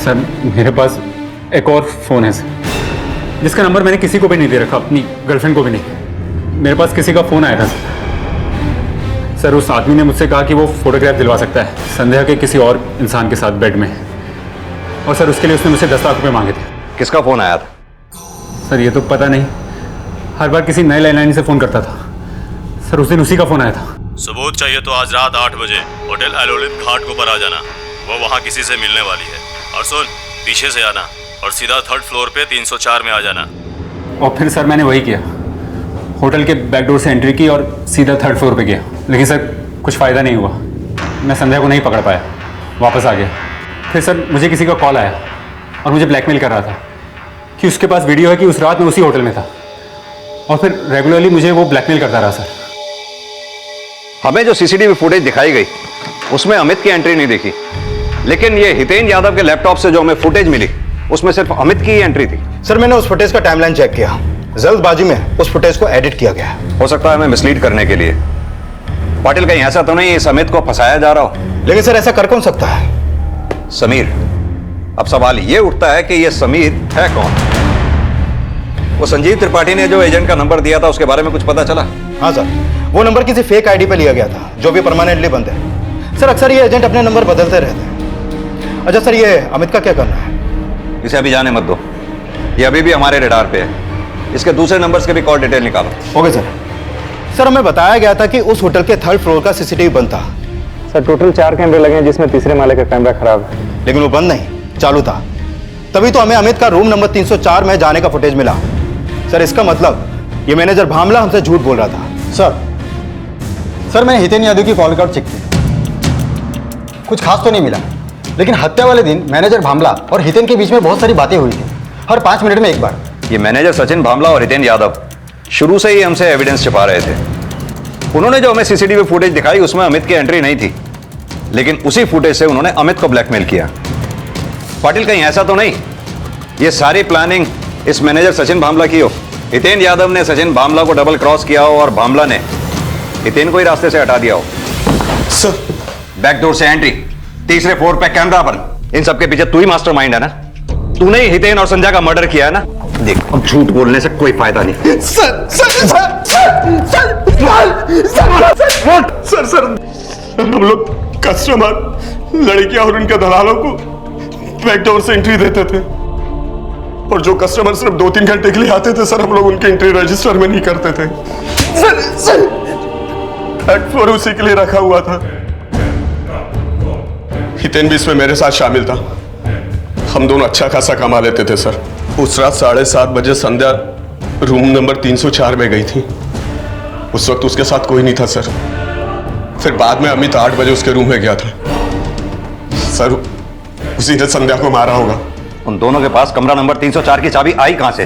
सर मेरे पास एक और फोन है सर, जिसका नंबर मैंने किसी को भी नहीं दे रखा, अपनी गर्लफ्रेंड को भी नहीं। मेरे पास किसी का फोन आया था सर। उस आदमी ने मुझसे कहा कि वो फोटोग्राफ दिलवा सकता है संध्या के किसी और इंसान के साथ बेड में, और सर उसके लिए उसने मुझसे 10 लाख रुपए मांगे थे। किसका फोन आया था? सर ये तो पता नहीं, हर बार किसी नए लैंडलाइन से फोन करता था। सर उस दिन उसी का फोन आया था। सबूत चाहिए तो आज रात 8 बजे होटल एलोलिथ घाटकोपर आ जाना, वो वहाँ किसी से मिलने वाली है। और सुन, पीछे से आना और सीधा 3rd फ्लोर पे 304 में आ जाना। और फिर सर मैंने वही किया, होटल के बैक डोर से एंट्री की और सीधा 3rd फ्लोर पे गया। लेकिन सर कुछ फ़ायदा नहीं हुआ, मैं संध्या को नहीं पकड़ पाया, वापस आ गया। फिर सर मुझे किसी का कॉल आया और मुझे ब्लैकमेल कर रहा था कि उसके पास वीडियो है कि उस रात में उसी होटल में था, और फिर रेगुलरली मुझे वो ब्लैकमेल करता रहा। सर हमें जो सीसीटीवी फुटेज दिखाई गई उसमें अमित की एंट्री नहीं दिखी, लेकिन ये हितेन यादव के लैपटॉप से जो हमें फुटेज मिली उसमें सिर्फ अमित की ही एंट्री थी। सर मैंने उस फुटेज का टाइमलाइन चेक किया, जल्दबाजी में उस फुटेज को एडिट किया गया है। हो सकता है हमें मिसलीड करने के लिए। पाटिल कहीं ऐसा तो नहीं इस अमित को फंसाया जा रहा हो? लेकिन सर ऐसा कर कौन सकता है? समीर। अब सवाल ये उठता है कि ये समीर है कौन? वो संजीव त्रिपाठी ने जो एजेंट का नंबर दिया था उसके बारे में कुछ पता चला? हाँ सर, वो नंबर किसी फेक आईडी पे लिया गया था जो भी परमानेंटली बंद है। सर अक्सर ये एजेंट अपने नंबर बदलते रहते हैं। अच्छा सर, ये अमित का क्या करना है? इसे अभी जाने मत दो, ये अभी भी हमारे रडार पे है। इसके दूसरे नंबर्स के भी कॉल डिटेल निकालो। Okay sir. सर हमें बताया गया था कि उस होटल के 3rd फ्लोर का सीसीटीवी बंद था। सर टोटल 4 कैमरे लगे हैं जिसमें तीसरे माले का कैमरा खराब है। लेकिन वो बंद नहीं, चालू था। तभी तो हमें अमित का रूम नंबर 304 में जाने का फुटेज मिला। सर इसका मतलब ये मैनेजर भामला हमसे झूठ बोल रहा था। सर मैंने हितेन यादव की कॉल रिकॉर्ड चेक की, कुछ खास तो नहीं मिला, लेकिन हत्या वाले दिन मैनेजर भामला और हितेन के बीच में बहुत सारी बातें हुई थी, हर 5 मिनट में एक बार। ये मैनेजर सचिन भामला और हितेन यादव शुरू से ही हमसे एविडेंस छिपा रहे थे। उन्होंने जो हमें सीसीटीवी फुटेज दिखाई उसमें अमित की एंट्री नहीं थी, लेकिन उसी फुटेज से उन्होंने अमित को ब्लैकमेल किया। पाटिल कहीं ऐसा तो नहीं ये सारी प्लानिंग इस मैनेजर सचिन भामला की हो? हितेन यादव ने सचिन भामला को डबल क्रॉस किया हो और भामला ने हितेन को ही रास्ते से हटा दिया हो। सर बैकडोर से एंट्री, तीसरे फ्लोर पे कैमरा बंद, इन सबके पीछे तू ही मास्टरमाइंड है ना? तूने ही हितेन और संध्या का मर्डर किया है ना? देख अब झूठ बोलने से कोई फायदा नहीं। सर हम लोग कस्टमर, लड़कियां और उनके दलालों को बैकडोर से एंट्री देते थे, और जो कस्टमर सिर्फ 2-3 घंटे के लिए आते थे सर, हम लोग उनके एंट्री रजिस्टर में नहीं करते थे। सर 3rd फ्लोर उसी के लिए रखा हुआ था। हितेन भी इसमें मेरे साथ शामिल था। हम दोनों अच्छा खासा कमा लेते थे सर। उस रात 7:30 बजे संध्या रूम नंबर 304 में गई थी। उस वक्त उसके साथ कोई नहीं था सर। फिर बाद में अमित 8 बजे उसके रूम में गया था सर, उसी ने संध्या को मारा होगा। उन दोनों के पास कमरा नंबर 304 की चाबी आई कहां से?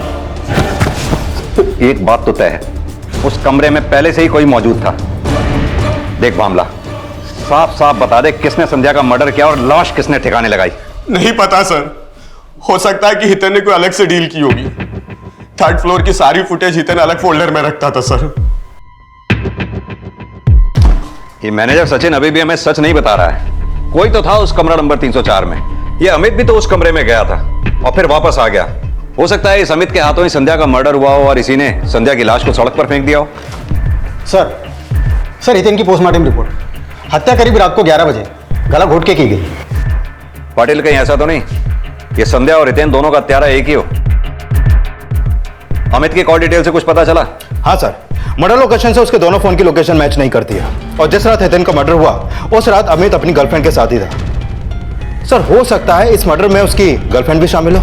एक बात तो तय है, उस कमरे में पहले से ही कोई मौजूद था। देख भामला, साफ साफ बता दे किसने संध्या का मर्डर किया और लाश किसने ठिकाने लगाई? नहीं पता सर, हो सकता है कि हितेन ने कोई अलग से डील की होगी। 3rd फ्लोर की सारी फुटेज हितेन अलग फोल्डर में रखता था सर। ये मैनेजर सचिन अभी भी हमें सच नहीं बता रहा है। कोई तो था उस कमरा नंबर 304 में। ये अमित भी तो उस कमरे में गया था और फिर वापस आ गया। हो सकता है इस अमित के हाथों ही संध्या का मर्डर हुआ हो और इसी ने संध्या की लाश को सड़क पर फेंक दिया हो। सर हितेन की पोस्टमार्टम रिपोर्ट, हत्या करीब रात को 11 बजे गला घोट के की गई। पाटिल कहीं ऐसा तो नहीं ये संध्या और हितेन दोनों का हत्यारा एक ही हो? अमित की कॉल डिटेल से कुछ पता चला? हाँ सर, मर्डर लोकेशन से उसके दोनों फोन की लोकेशन मैच नहीं करती है, और जिस रात हितेन का मर्डर हुआ उस रात अमित अपनी गर्लफ्रेंड के साथ ही था। सर हो सकता है इस मर्डर में उसकी गर्लफ्रेंड भी शामिल हो।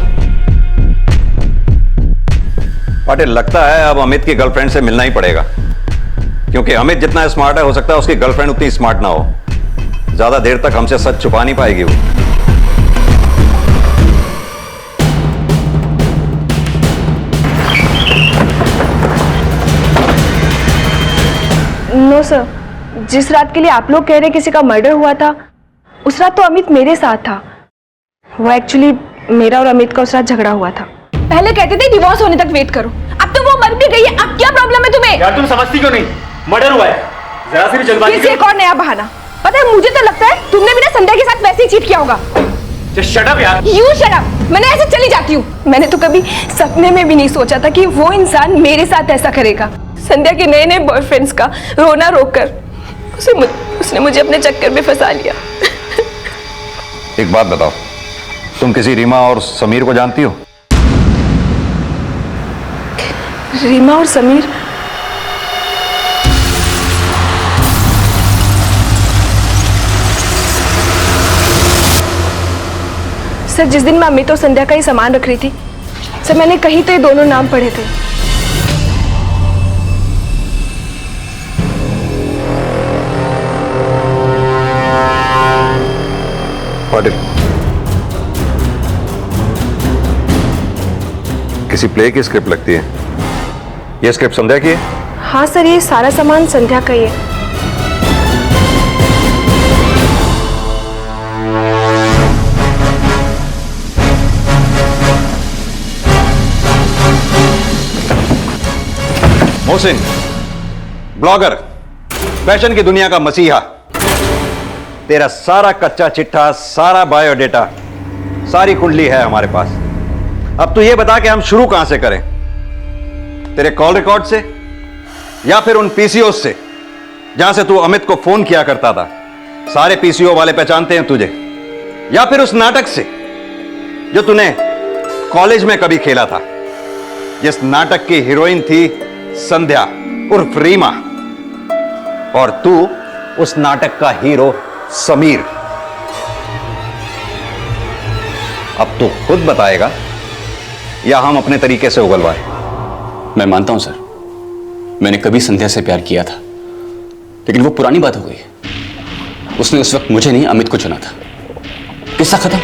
पाटिल लगता है अब अमित की गर्लफ्रेंड से मिलना ही पड़ेगा, क्योंकि अमित जितना स्मार्ट है हो सकता है उसकी गर्लफ्रेंड उतनी स्मार्ट ना हो। ज्यादा देर तक हमसे सच छुपा नहीं पाएगी वो। नो सर, जिस रात के लिए आप लोग कह रहे किसी का मर्डर हुआ था उस रात तो अमित मेरे साथ था। वो एक्चुअली मेरा और अमित का उस रात झगड़ा हुआ था। पहले कहते थे डिवोर्स होने तक वेट करो, अब तो वो मर भी गई है, अब क्या प्रॉब्लम है तुम्हें? यार तुम समझती क्यों नहीं? मर्डर हुआ है, जरा सी भी जल्दबाजी। एक और नया बहाना। पता है मुझे तो लगता है तुमने भी ना संध्या के साथ वैसे ही चीट किया होगा। Just shut up यार। You shut up। मैंने ऐसे चली जाती हूँ। मैंने तो कभी सपने में भी नहीं सोचा था कि वो इंसान मेरे साथ ऐसा करेगा। संध्या के नए नए बॉयफ्रेंड्स का रोना रोककर उसने मुझे अपने चक्कर में फंसा लिया। एक बात बताओ, तुम किसी रीमा और समीर को जानती हो? रीमा और समीर? सर जिस दिन मैं अमित और संध्या का ही सामान रख रही थी सर, मैंने कहीं तो ये दोनों नाम पढ़े थे। पाटिल, किसी प्ले की स्क्रिप्ट लगती है। ये स्क्रिप्ट संध्या की है? हाँ सर, ये सारा सामान संध्या का ही है। मोहसिन, ब्लॉगर, फैशन की दुनिया का मसीहा, तेरा सारा कच्चा चिट्ठा, सारा बायोडेटा, सारी कुंडली है हमारे पास। अब तू ये बता कि हम शुरू कहां से करें? तेरे कॉल रिकॉर्ड से या फिर उन पीसीओ से जहां से तू अमित को फोन किया करता था? सारे पीसीओ वाले पहचानते हैं तुझे। या फिर उस नाटक से जो तूने कॉलेज में कभी खेला था, जिस नाटक की हीरोइन थी संध्या उर्फ रीमा, और तू उस नाटक का हीरो समीर। अब तू खुद बताएगा या हम अपने तरीके से उगलवाएं? मैं मानता हूं सर, मैंने कभी संध्या से प्यार किया था, लेकिन वो पुरानी बात हो गई। उसने उस वक्त मुझे नहीं अमित को चुना था, किस्सा खत्म।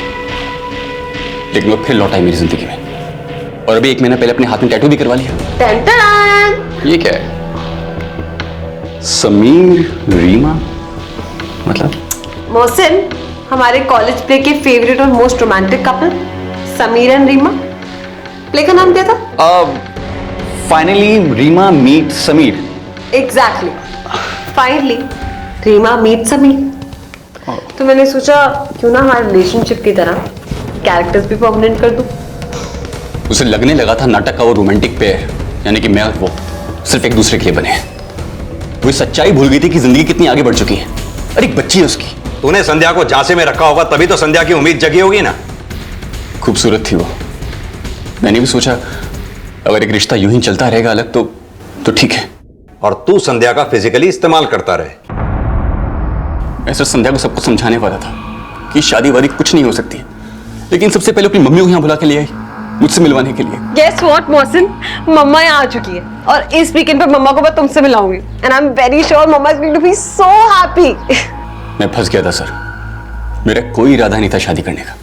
लेकिन वो फिर लौटा मेरी जिंदगी में, और अभी 1 महीना पहले अपने हाथ में टैटू भी करवा लिया। टन टन! ये क्या है? समीर रीमा मतलब? मोहसिन, हमारे कॉलेज प्ले के फेवरेट और most romantic couple Sameer and Reema. Play का नाम क्या था? Finally Reema meet Sameer. Exactly, finally Reema meet Sameer. तो मैंने सोचा क्यों ना हमारे रिलेशनशिप की तरह कैरेक्टर्स भी परमानेंट कर दूं। उसे लगने लगा था नाटक का वो रोमांटिक पेयर, यानी कि मैं और वो सिर्फ एक दूसरे के लिए बने हैं। वो सच्चाई भूल गई थी कि जिंदगी कितनी आगे बढ़ चुकी है। अरे एक बच्ची है उसकी। तूने संध्या को झांसे में रखा होगा, तभी तो संध्या की उम्मीद जगी होगी ना। खूबसूरत थी वो। मैंने भी सोचा अगर एक रिश्ता यूं ही चलता रहेगा अलग तो ठीक है। और तू संध्या का फिजिकली इस्तेमाल करता रहे। मैं सिर्फ संध्या को सब कुछ समझाने वाला था कि शादी वादी कुछ नहीं हो सकती, लेकिन सबसे पहले अपनी मम्मी को यहाँ बुला के ले आई मुझसे मिलवाने के लिए। Guess what, मोहसिन, मम्मा यहाँ आ चुकी है और इस वीकेंड पे मम्मा को मैं तुमसे मिलाऊंगी। And I'm very sure mamma is going to be so happy. मैं फंस गया था सर, मेरा कोई इरादा नहीं था शादी करने का,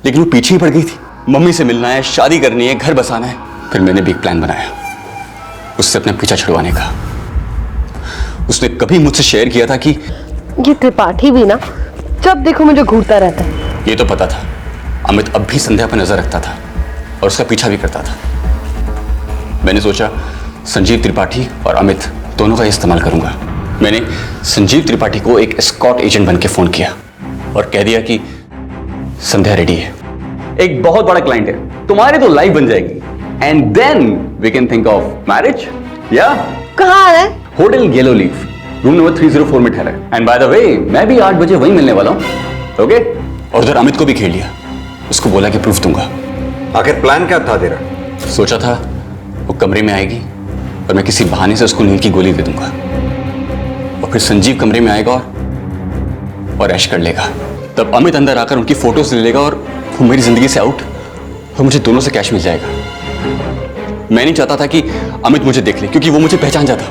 लेकिन वो पीछे ही पड़ गई थी। मम्मी से मिलना है, शादी करनी है, घर बसाना है। फिर मैंने भी एक प्लान बनाया उससे अपना पीछा छुड़वाने का। उसने कभी मुझसे शेयर किया था कि ये त्रिपाठी भी ना जब देखो मुझे घूरता रहता है। ये तो पता था अमित अब भी संध्या पर नजर रखता था और उसका पीछा भी करता था। मैंने सोचा संजीव त्रिपाठी और अमित दोनों का इस्तेमाल करूंगा। मैंने संजीव त्रिपाठी को एक एस्कॉर्ट एजेंट बन के फोन किया और कह दिया कि संध्या रेडी है, एक बहुत बड़ा क्लाइंट है, तुम्हारी तो लाइफ बन जाएगी, and then we can think of marriage. या कहाँ है? Hotel yellow leaf, room number 304 में ठहरा है। एंड बाय द वे मैं भी 8 बजे वहीं मिलने वाला हूं। ओके? और उधर अमित को भी घेर लिया, उसको बोला कि प्रूफ दूंगा। आखिर प्लान क्या था तेरा? सोचा था वो कमरे में आएगी और मैं किसी बहाने से उसको नींद की गोली दे दूंगा, और फिर संजीव कमरे में आएगा और ऐश कर लेगा। तब अमित अंदर आकर उनकी फोटोज ले लेगा और वो मेरी जिंदगी से आउट, और मुझे दोनों से कैश मिल जाएगा। मैं नहीं चाहता था कि अमित मुझे देख ले, क्योंकि वो मुझे पहचान जाता,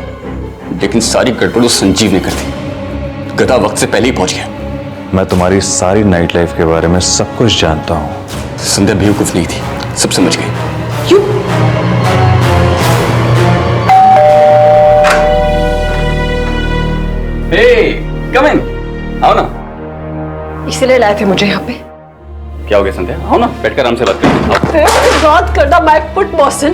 लेकिन सारी गड़बड़ उस संजीव ने कर दी। गधा वक्त से पहले ही पहुंच गया। मैं तुम्हारी सारी नाइट लाइफ के बारे में सब कुछ जानता हूँ। संध्या बेवकूफ नहीं थी, सब समझ गई। क्यों? हे, कम इन, आओ ना। इसलिए लाए थे मुझे यहाँ पे। क्या हो गया संध्या? आओ ना, बैठकर आराम से बात करते हैं। बात करना माय फुट मोहसिन।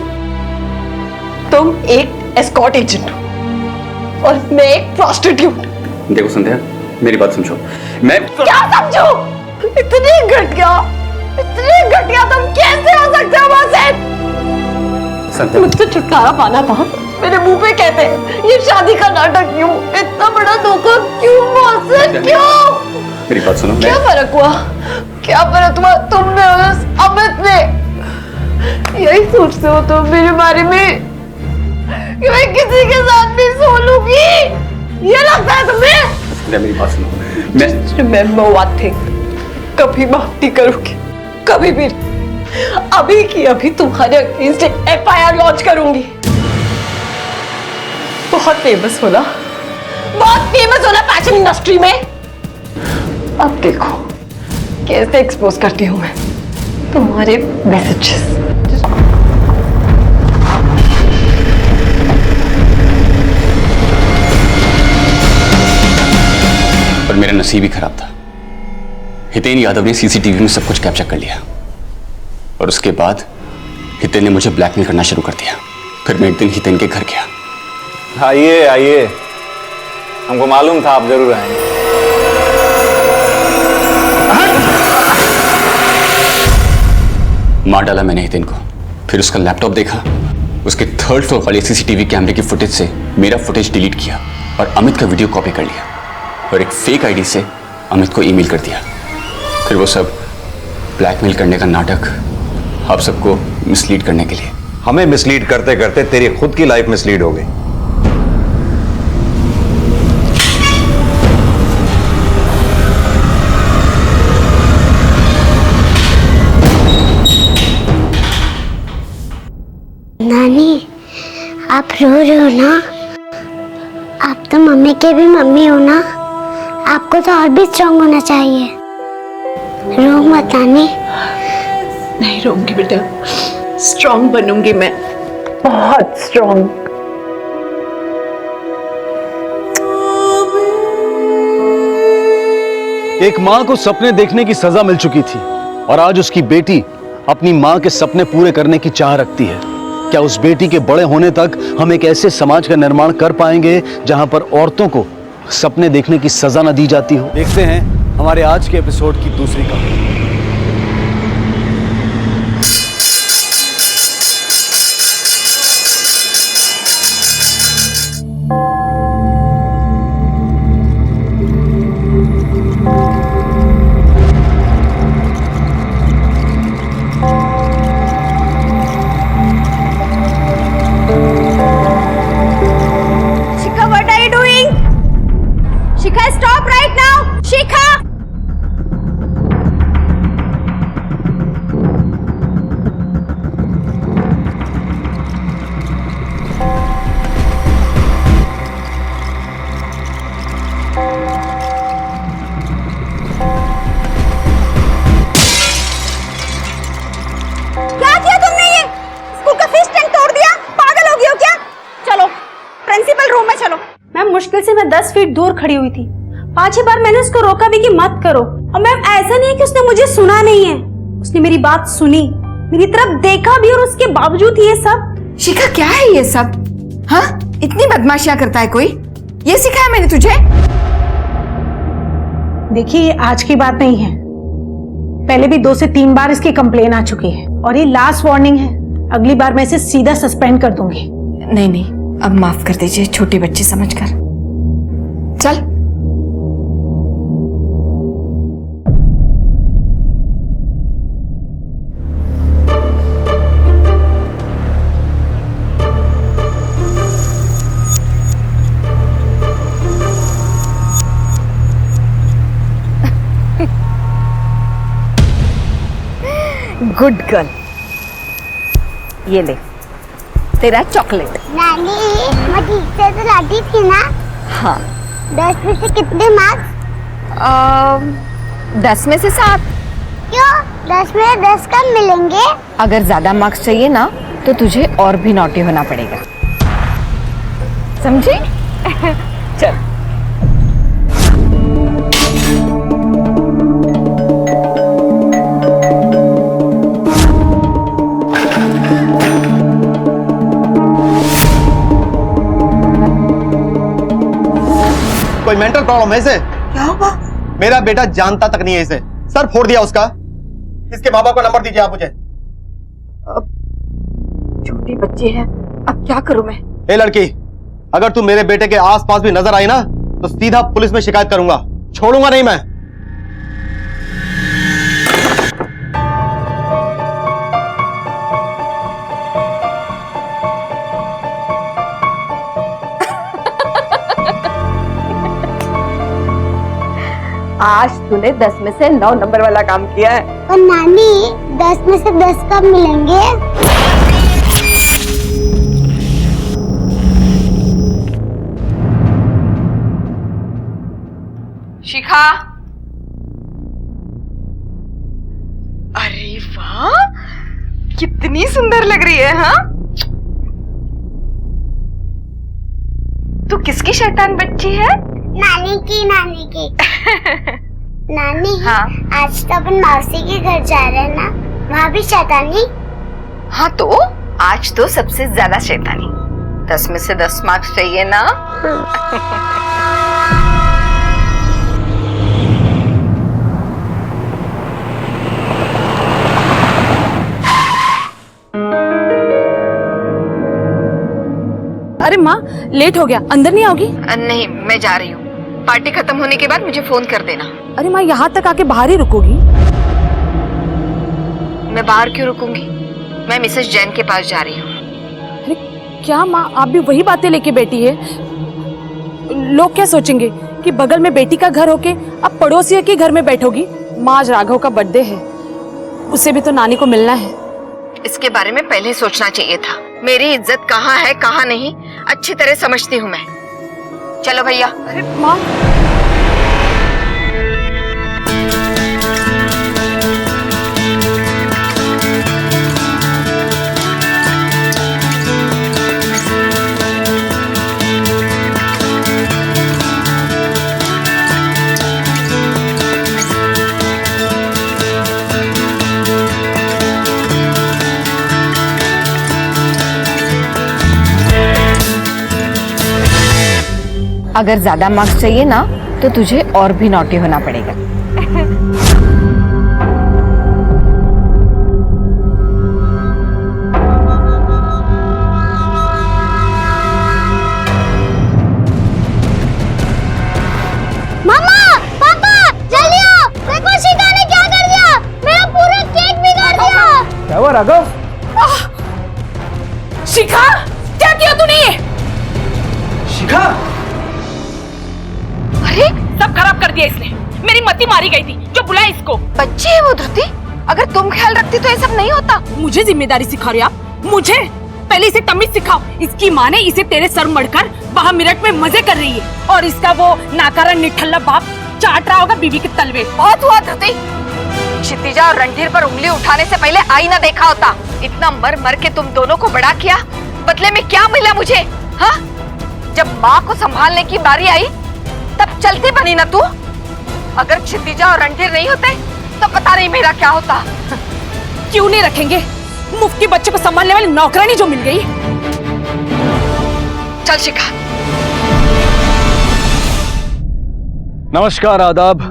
तुम एक एस्कॉर्ट एजेंट हो और मैं एक प्रोस्टिट्यूट। देखो संध्या, मेरी बात समझो। मैं क्या समझो? इतनी घटिया तुम कैसे हो सकते हो मोहसिन? संध्या, मुझसे छुटकारा पाना था, मेरे मुंह पे कहते ये शादी का नाटक क्यों, इतना बड़ा धोखा क्यों मोहसिन, क्यों? मेरी बात सुनो। क्या फर्क हुआ? क्या फर्क हुआ तुमने और उस अमित ने? यही सोचते हो तुम मेरे बारे में कि मैं किसी के साथ भी सो लूंगी? ये लगता है तुम्हें? मेरी बात सुनो। Just remember one thing, कभी माफ नहीं करोगे, कभी भी अभी की अभी तुम्हारे अगेंस्ट FIR लॉन्च करूंगी। बहुत फेमस होना फैशन इंडस्ट्री में। अब देखो कैसे एक्सपोज करती हूं मैं तुम्हारे मैसेजेस। पर मेरा नसीब ही खराब था। हितेन यादव ने CCTV में सब कुछ कैप्चर कर लिया और उसके बाद हितेन ने मुझे ब्लैकमेल करना शुरू कर दिया। फिर मैं एक दिन हितेन के घर गया। आइए आइए, हमको मालूम था आप जरूर आएंगे। मार डाला मैंने हितेन को। फिर उसका लैपटॉप देखा, उसके 3rd फ्लोर वाले CCTV कैमरे की फुटेज से मेरा फुटेज डिलीट किया और अमित का वीडियो कॉपी कर लिया और एक फेक आईडी से अमित को ईमेल कर दिया। फिर वो सब ब्लैकमेल करने का नाटक, आप सबको मिसलीड करने के लिए। हमें मिसलीड करते करते तेरी खुद की लाइफ मिसलीड हो गई। नानी, आप रो रहे हो ना? आप तो मम्मी के भी मम्मी हो ना? आपको तो और भी स्ट्रांग होना चाहिए। रो मत नानी। नहीं रोऊंगी बेटा, स्ट्रांग बनूंगी मैं, बहुत स्ट्रांग। एक मां को सपने देखने की सजा मिल चुकी थी और आज उसकी बेटी अपनी मां के सपने पूरे करने की चाह रखती है। क्या उस बेटी के बड़े होने तक हम एक ऐसे समाज का निर्माण कर पाएंगे जहां पर औरतों को सपने देखने की सजा न दी जाती हो? देखते हैं हमारे आज के एपिसोड की दूसरी कहानी। मुश्किल से मैं 10 फीट दूर खड़ी हुई थी। 5 बार मैंने उसको रोका भी कि मत करो। और मैम ऐसा नहीं है कि उसने मुझे सुना नहीं है, उसने मेरी बात सुनी, मेरी तरफ देखा भी और उसके बावजूद ये सब। शिखा क्या है ये सब? हाँ, इतनी बदमाशियां करता है कोई? ये सिखाया मैंने तुझे? देखिए ये आज की बात नहीं है, पहले भी 2 से 3 बार इसकी कंप्लेन आ चुकी है और ये लास्ट वार्निंग है। अगली बार मैं इसे सीधा सस्पेंड कर दूंगी। नहीं नहीं, अब माफ कर दीजिए, छोटी बच्ची समझकर। चल। गुड गर्ल, ये ले तेरा चॉकलेट। नानी, मैं ठीक से तो लाती थी ना? हाँ। 10 में से कितने मार्क्स? 10 में से 7। क्यों? 10 में 10 कम मिलेंगे? अगर ज्यादा मार्क्स चाहिए ना तो तुझे और भी नॉटी होना पड़ेगा, समझी? चल। कोई मेंटल प्रॉब्लम है इसे? क्या हुआ? मेरा बेटा जानता तक नहीं है इसे। सर फोड़ दिया उसका। इसके माँ बाप का नंबर दीजिए आप मुझे। छोटी बच्ची है, अब क्या करूं मैं? ए लड़की, अगर तू मेरे बेटे के आसपास भी नजर आई ना तो सीधा पुलिस में शिकायत करूंगा, छोड़ूंगा नहीं मैं। आज तूने 10 में से 9 नंबर वाला काम किया है। पर नानी 10 में से 10 कब मिलेंगे? शिखा, अरे वाह, कितनी सुंदर लग रही है। हाँ, तू किसकी शैतान बच्ची है? नानी की। नानी, हाँ? आज तो अपन मौसी के घर जा रहे हैं ना, वहाँ भी शैतानी? हाँ, तो आज तो सबसे ज्यादा शैतानी। 10 में से 10 मार्क्स चाहिए ना? अरे माँ, लेट हो गया, अंदर नहीं आओगी? नहीं, मैं जा रही हूँ। पार्टी खत्म होने के बाद मुझे फोन कर देना। अरे माँ, यहाँ तक आके बाहर ही रुकोगी? मैं बाहर क्यों रुकूंगी? मैं मिसेस जैन के पास जा रही हूँ। अरे क्या माँ, आप भी वही बातें लेके बैठी है? लोग क्या सोचेंगे कि बगल में बेटी का घर होके अब पड़ोसी के घर में बैठोगी? माँ, आज राघव का बर्थडे है, उसे भी तो नानी को मिलना है। इसके बारे में पहले सोचना चाहिए था। मेरी इज्जत कहाँ है कहाँ नहीं अच्छी तरह समझती हूँ मैं। चलो भैया। अरे माँ, अगर ज्यादा मार्क्स चाहिए ना तो तुझे और भी नॉटी होना पड़ेगा। मामा, पापा, जल्दी आओ, देखो शिखा ने क्या कर दिया, मेरा पूरा केक बिगाड़ दिया। क्या हुआ राघव? शिखा, क्या किया तूने ये? शिखा, अरे सब खराब कर दिया इसने। मेरी मती मारी गई थी, जो बुलाए इसको। बच्ची है वो धृति, अगर तुम ख्याल रखती तो ये सब नहीं होता। मुझे जिम्मेदारी सिखा रही हो आप? मुझे? पहले इसे तमीज सिखाओ। इसकी माँ ने इसे तेरे सर मड़कर वहाँ मिरट में मजे कर रही है, और इसका वो नाकारा निठल्ला बाप चाट रहा होगा बीवी के तलवे। बहुत हुआ धृति, क्षितिजा और रणधीर पर उंगली उठाने से पहले आईना देखा होता। इतना मर मर के तुम दोनों को बड़ा किया, बदले में क्या मिला मुझे? हाँ, जब माँ को संभालने की बारी आई तब चलती बनी ना तू। अगर क्षितिजा और रणधीर नहीं होते तो पता नहीं मेरा क्या होता। क्यों नहीं रखेंगे? मुफ्त के बच्चे को संभालने वाली नौकरानी जो मिल गई। चल शिखा। नमस्कार, आदाब।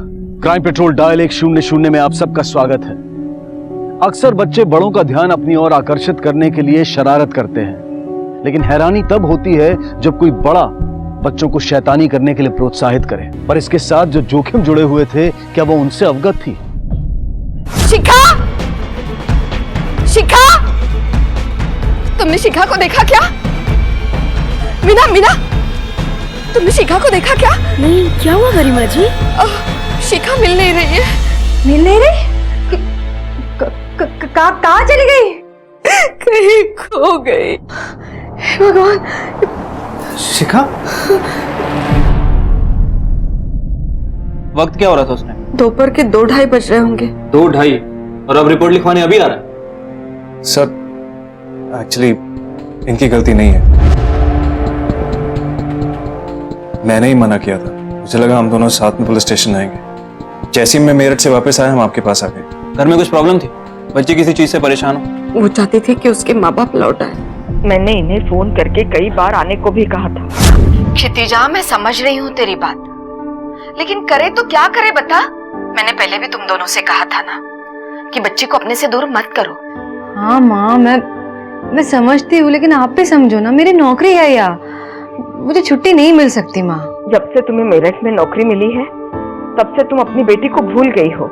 क्राइम पेट्रोल डायल 100 में आप सबका स्वागत है। अक्सर बच्चे बड़ों का ध्यान अपनी ओर आकर्षित करने के लिए शरारत करते हैं, लेकिन हैरानी तब होती है जब कोई बड़ा बच्चों को शैतानी करने के लिए प्रोत्साहित करे। पर इसके साथ जो जोखिम जुड़े हुए थे, क्या वो उनसे अवगत थी? शिखा, शिखा, तुमने शिखा को देखा क्या? मीना, मीना, तुमने शिखा को देखा क्या? नहीं, क्या हुआ गरिमा जी? शिखा मिल नहीं रही है। मिल नहीं रही? कहाँ चली गई? कहीं खो गई। भगवान। शिखा, वक्त क्या हो रहा था उसने? दोपहर के 2-2:30 बज रहे होंगे। 2:30? और अब रिपोर्ट लिखवाने अभी आ रहा है? सर, एक्चुअली इनकी गलती नहीं है। मैंने ही मना किया था। मुझे लगा हम दोनों साथ में पुलिस स्टेशन आएंगे। जैसे ही मैं मेरठ से वापस आया, हम आपके पास आ गए। घर में कुछ प्रॉब्लम थी? बच्ची किसी चीज से परेशान हो? वो चाहती थी कि उसके माँ बाप लौट आए। मैंने इन्हें फोन करके कई बार आने को भी कहा था। क्षितिजा, मैं समझ रही हूँ तेरी बात, लेकिन करे तो क्या करे बता? मैंने पहले भी तुम दोनों से कहा था ना कि बच्ची को अपने से दूर मत करो। हाँ माँ, मैं समझती हूँ, लेकिन आप भी समझो ना, मेरी नौकरी है यार, मुझे छुट्टी नहीं मिल सकती माँ। जब से तुम्हें मेरठ में नौकरी मिली है तब से तुम अपनी बेटी को भूल गई हो।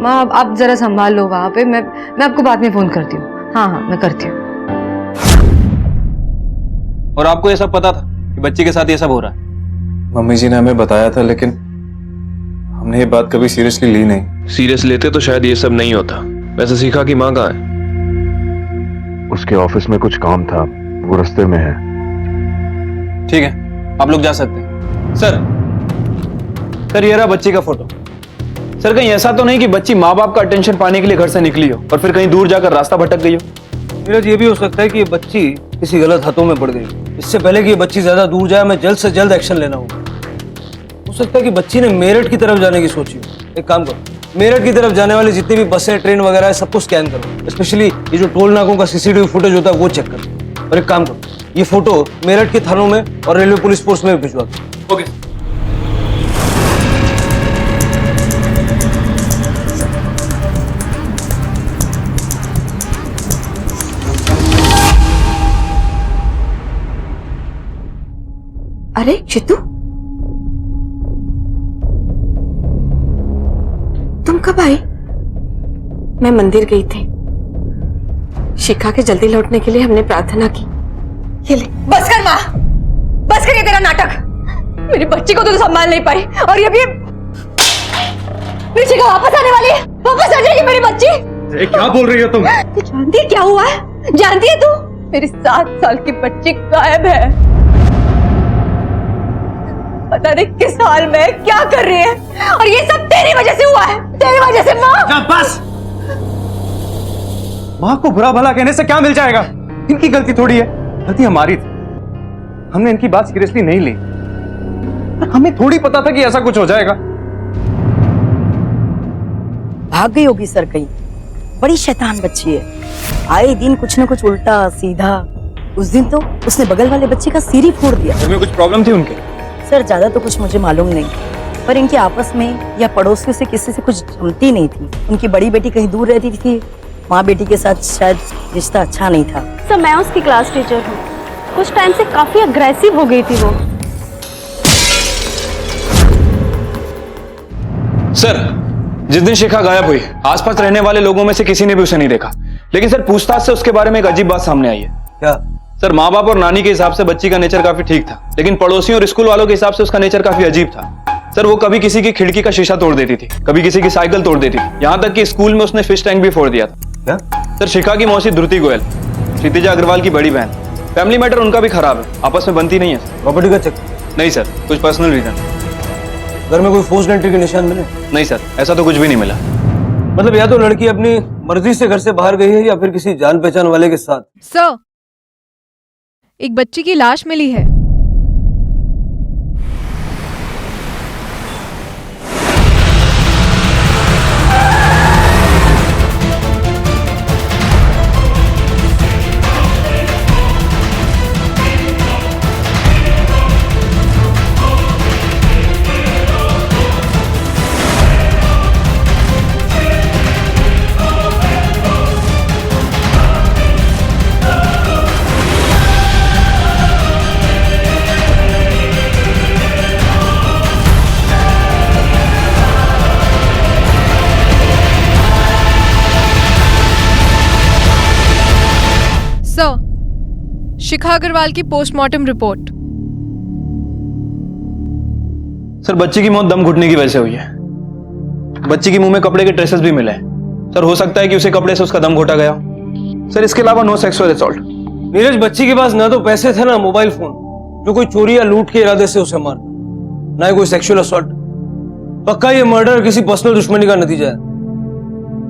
माँ, आप जरा संभाल लो वहाँ पे। मैं आपको बाद में फोन करती हूँ। हाँ, मैं करती हूँ। और आपको ये सब पता था कि बच्ची के साथ ये सब हो रहा है? मम्मी जी ने हमें बताया था, लेकिन हमने ये बात कभी सीरियसली ली नहीं। सीरियस लेते तो शायद ये सब नहीं होता। वैसे शिखा की माँ कहाँ है? उसके ऑफिस में कुछ काम था, वो रास्ते में है। ठीक है, आप लोग जा सकते हैं। सर ये रहा बच्ची का फोटो। सर कहीं ऐसा तो नहीं कि बच्ची माँ बाप का अटेंशन पाने के लिए घर से निकली हो और फिर कहीं दूर जाकर रास्ता भटक गई हो? नीरज, ये भी हो सकता है कि ये बच्ची किसी गलत हाथों में पड़ गई। इससे पहले कि ये बच्ची ज्यादा दूर जाए, मैं जल्द से जल्द एक्शन लेना होगा। हो सकता है कि बच्ची ने मेरठ की तरफ जाने की सोची हो। एक काम करो, मेरठ की तरफ जाने वाली जितनी भी बसें, ट्रेन वगैरह है, सबको स्कैन करो। स्पेशली ये जो टोल नाकों का सीसीटीवी फुटेज होता है वो चेक करो। और एक काम करो, ये फोटो मेरठ के थानों में और रेलवे पुलिस फोर्स में भिजवा दो। ओके। अरे चित्तू, तुम कब आई? मैं मंदिर गई थी। शिखा के जल्दी लौटने के लिए हमने प्रार्थना की। ये ले। बस कर माँ, बस कर ये तेरा नाटक। मेरी बच्ची को तो संभाल नहीं पाई और ये भी मेरी शिखा वापस आने वाली है। वापस आ जाएगी मेरी बच्ची। क्या बोल रही हो तुम? तू जानती है क्या हुआ है? जानती है तू? मेरी 7 साल की बच्ची गायब है। पता नहीं किस हाल में क्या कर रही है और ये सब तेरी वजह से हुआ है। तेरी वजह से माँ। बस। माँ को बुरा भला कहने से क्या मिल जाएगा? इनकी गलती थोड़ी है, गलती हमारी थी। हमने इनकी बात सीरियसली नहीं ली। हमें थोड़ी पता था कि ऐसा कुछ हो जाएगा। भाग गई होगी सर कहीं। बड़ी शैतान बच्ची है, आए दिन कुछ न कुछ उल्टा सीधा। उस दिन तो उसने बगल वाले बच्चे का सिर ही फोड़ दिया। घर में कुछ प्रॉब्लम थी उनके? सर ज्यादा तो कुछ मुझे मालूम नहीं, पर इनके आपस में या पड़ोसियों से किसी से कुछ जमती नहीं थी। उनकी बड़ी बेटी कहीं दूर रहती थी, माँ बेटी के साथ शायद रिश्ता अच्छा नहीं था। सर मैं उसकी क्लास टीचर हूँ। कुछ टाइम से काफी अग्रेसिव हो गई थी वो। सर जिस दिन शिखा गायब हुई, आसपास रहने वाले लोगों में से किसी ने भी उसे नहीं देखा। लेकिन सर पूछताछ से उसके बारे में एक अजीब बात सामने आई है। क्या? सर माँ बाप और नानी के हिसाब से बच्ची का नेचर काफी ठीक था, लेकिन पड़ोसियों और स्कूल वालों के हिसाब से उसका नेचर काफी अजीब था। सर वो कभी किसी की खिड़की का शीशा तोड़ देती थी, कभी किसी की साइकिल तोड़ देती थी, यहाँ तक कि स्कूल में उसने फिश टैंक भी फोड़ दिया था। क्या? सर शिखा की मौसी धृति गोयल, क्षितिजा अग्रवाल की बड़ी बहन। फैमिली मैटर उनका भी खराब है, आपस में बनती नहीं है। प्रॉपर्टी का चेक? नहीं सर, कुछ पर्सनल रीजन। घर में कोई फोर्स्ड एंट्री के निशान मिले? नहीं सर, ऐसा तो कुछ भी नहीं मिला। मतलब या तो लड़की अपनी मर्जी से घर से बाहर गई है या फिर किसी जान पहचान वाले के साथ। सर, एक बच्ची की लाश मिली है। शिखा अग्रवाल की पोस्टमार्टम रिपोर्ट। सर बच्ची की मौत दम घुटने की वजह से हुई है। बच्ची के मुंह में कपड़े के ट्रेसेस भी मिले हैं। सर हो सकता है कि उसे कपड़े से उसका दम घोटा गया। सर इसके अलावा नो सेक्सुअल असॉल्ट। नीरज, बच्ची के पास ना तो पैसे थे ना मोबाइल फोन जो कोई चोरी या लूट के इरादे से उसे मारता, ना ही कोई सेक्सुअल असॉल्ट। पक्का ये मर्डर किसी पर्सनल दुश्मनी का नतीजा है।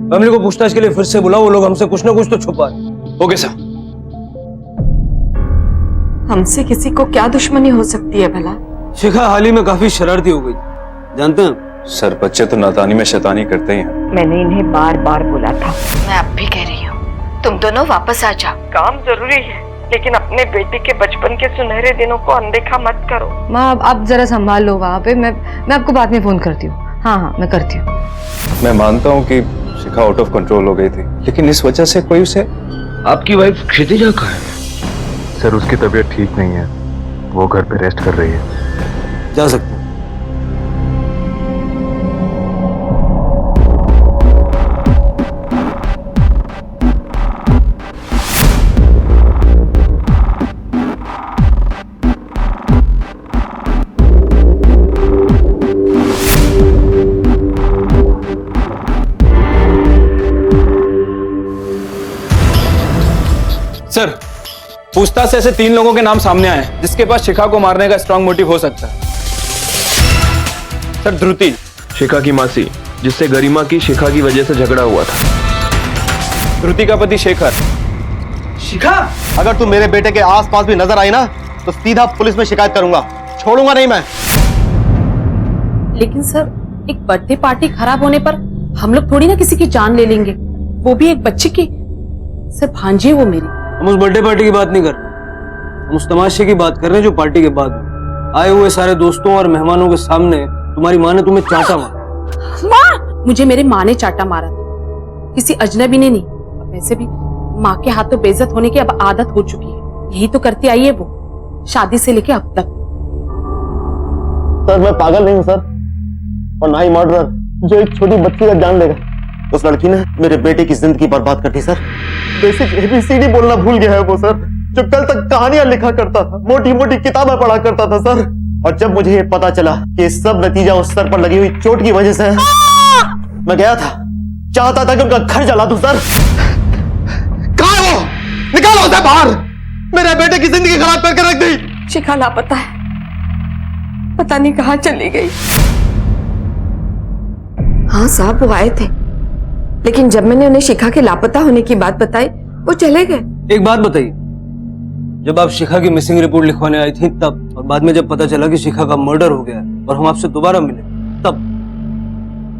फैमिली को पूछताछ के लिए फिर से बुलाओ, वो लोग हमसे कुछ ना कुछ तो छुपा है। Okay sir. हमसे किसी को क्या दुश्मनी हो सकती है भला? शिखा हाल ही में काफी शरारती हो गई, जानते हैं? सर बच्चे तो नादानी में शैतानी करते ही हैं। मैंने इन्हें बार बार बोला था। मैं अब भी कह रही हूँ, तुम दोनों वापस आ जाओ। काम जरूरी है, लेकिन अपने बेटे के बचपन के सुनहरे दिनों को अनदेखा मत करो। माँ आप जरा संभाल लो वहाँ पे। मैं आपको बाद में फोन करती हूँ। हाँ मैं करती हूँ। मैं मानता हूँ कि शिखा आउट ऑफ कंट्रोल हो गई थी, लेकिन इस वजह से कोई उसे। आपकी वाइफ क्षितिजा कहाँ है? सर उसकी तबीयत ठीक नहीं है, वो घर पे रेस्ट कर रही है। जा सकते हैं। पूछताछ से ऐसे 3 लोगों के नाम सामने आए हैं जिसके पास शिखा को मारने का स्ट्रांग मोटिव हो सकता है। सर, ध्रुति, शिखा की मासी, जिससे गरिमा की शिखा की वजह से झगड़ा हुआ था। ध्रुति का पति शेखर। शिखा, अगर तुम मेरे बेटे के आसपास भी नजर आई ना तो सीधा पुलिस में शिकायत करूंगा, छोड़ूंगा नहीं मैं। लेकिन सर, एक बर्थडे पार्टी खराब होने पर हम लोग थोड़ी ना किसी की जान ले लेंगे, वो भी एक बच्चे की। सर, भांजी है वो मेरी। हम उस बर्थडे पार्टी की बात नहीं कर रहे, हम उस तमाशे की बात कर रहे हैं जो पार्टी के बाद हुई। आए हुए सारे दोस्तों और मेहमानों के सामने तुम्हारी माँ ने तुम्हें चाटा मारा। माँ! मुझे मेरे माँ ने चाटा मारा था, किसी अजनबी ने नहीं। वैसे भी माँ के हाथों बेइज्जत होने की अब आदत हो चुकी है, यही तो करती आई है वो, शादी से लेके अब तक। सर, मैं पागल नहीं हूँ सर, और ना ही मर्डरर जो एक छोटी बच्ची का जान लेगा। उस लड़की ने मेरे बेटे की जिंदगी बर्बाद कर दी सर। बेसिक ABCD बोलना भूल गया है वो सर, जो कल तक कहानियां लिखा करता था, मोटी मोटी किताबें पढ़ा करता था सर। और जब मुझे ये पता चला कि सब नतीजा उस सर पर लगी हुई चोट की वजह से है, मैं गया था, चाहता था कि उनका घर जला दूं सर। कहां है वो? निकालो उसे बाहर, मेरे बेटे की जिंदगी खराब करके रख दी। शिखा लापता है, पता नहीं कहाँ चली गई। हाँ साहब, वो आए थे, लेकिन जब मैंने उन्हें शिखा के लापता होने की बात बताई वो चले गए। एक बात बताइए, जब आप शिखा की मिसिंग रिपोर्ट लिखवाने आई थी तब, और बाद में जब पता चला कि शिखा का मर्डर हो गया और हम आपसे दोबारा मिले तब,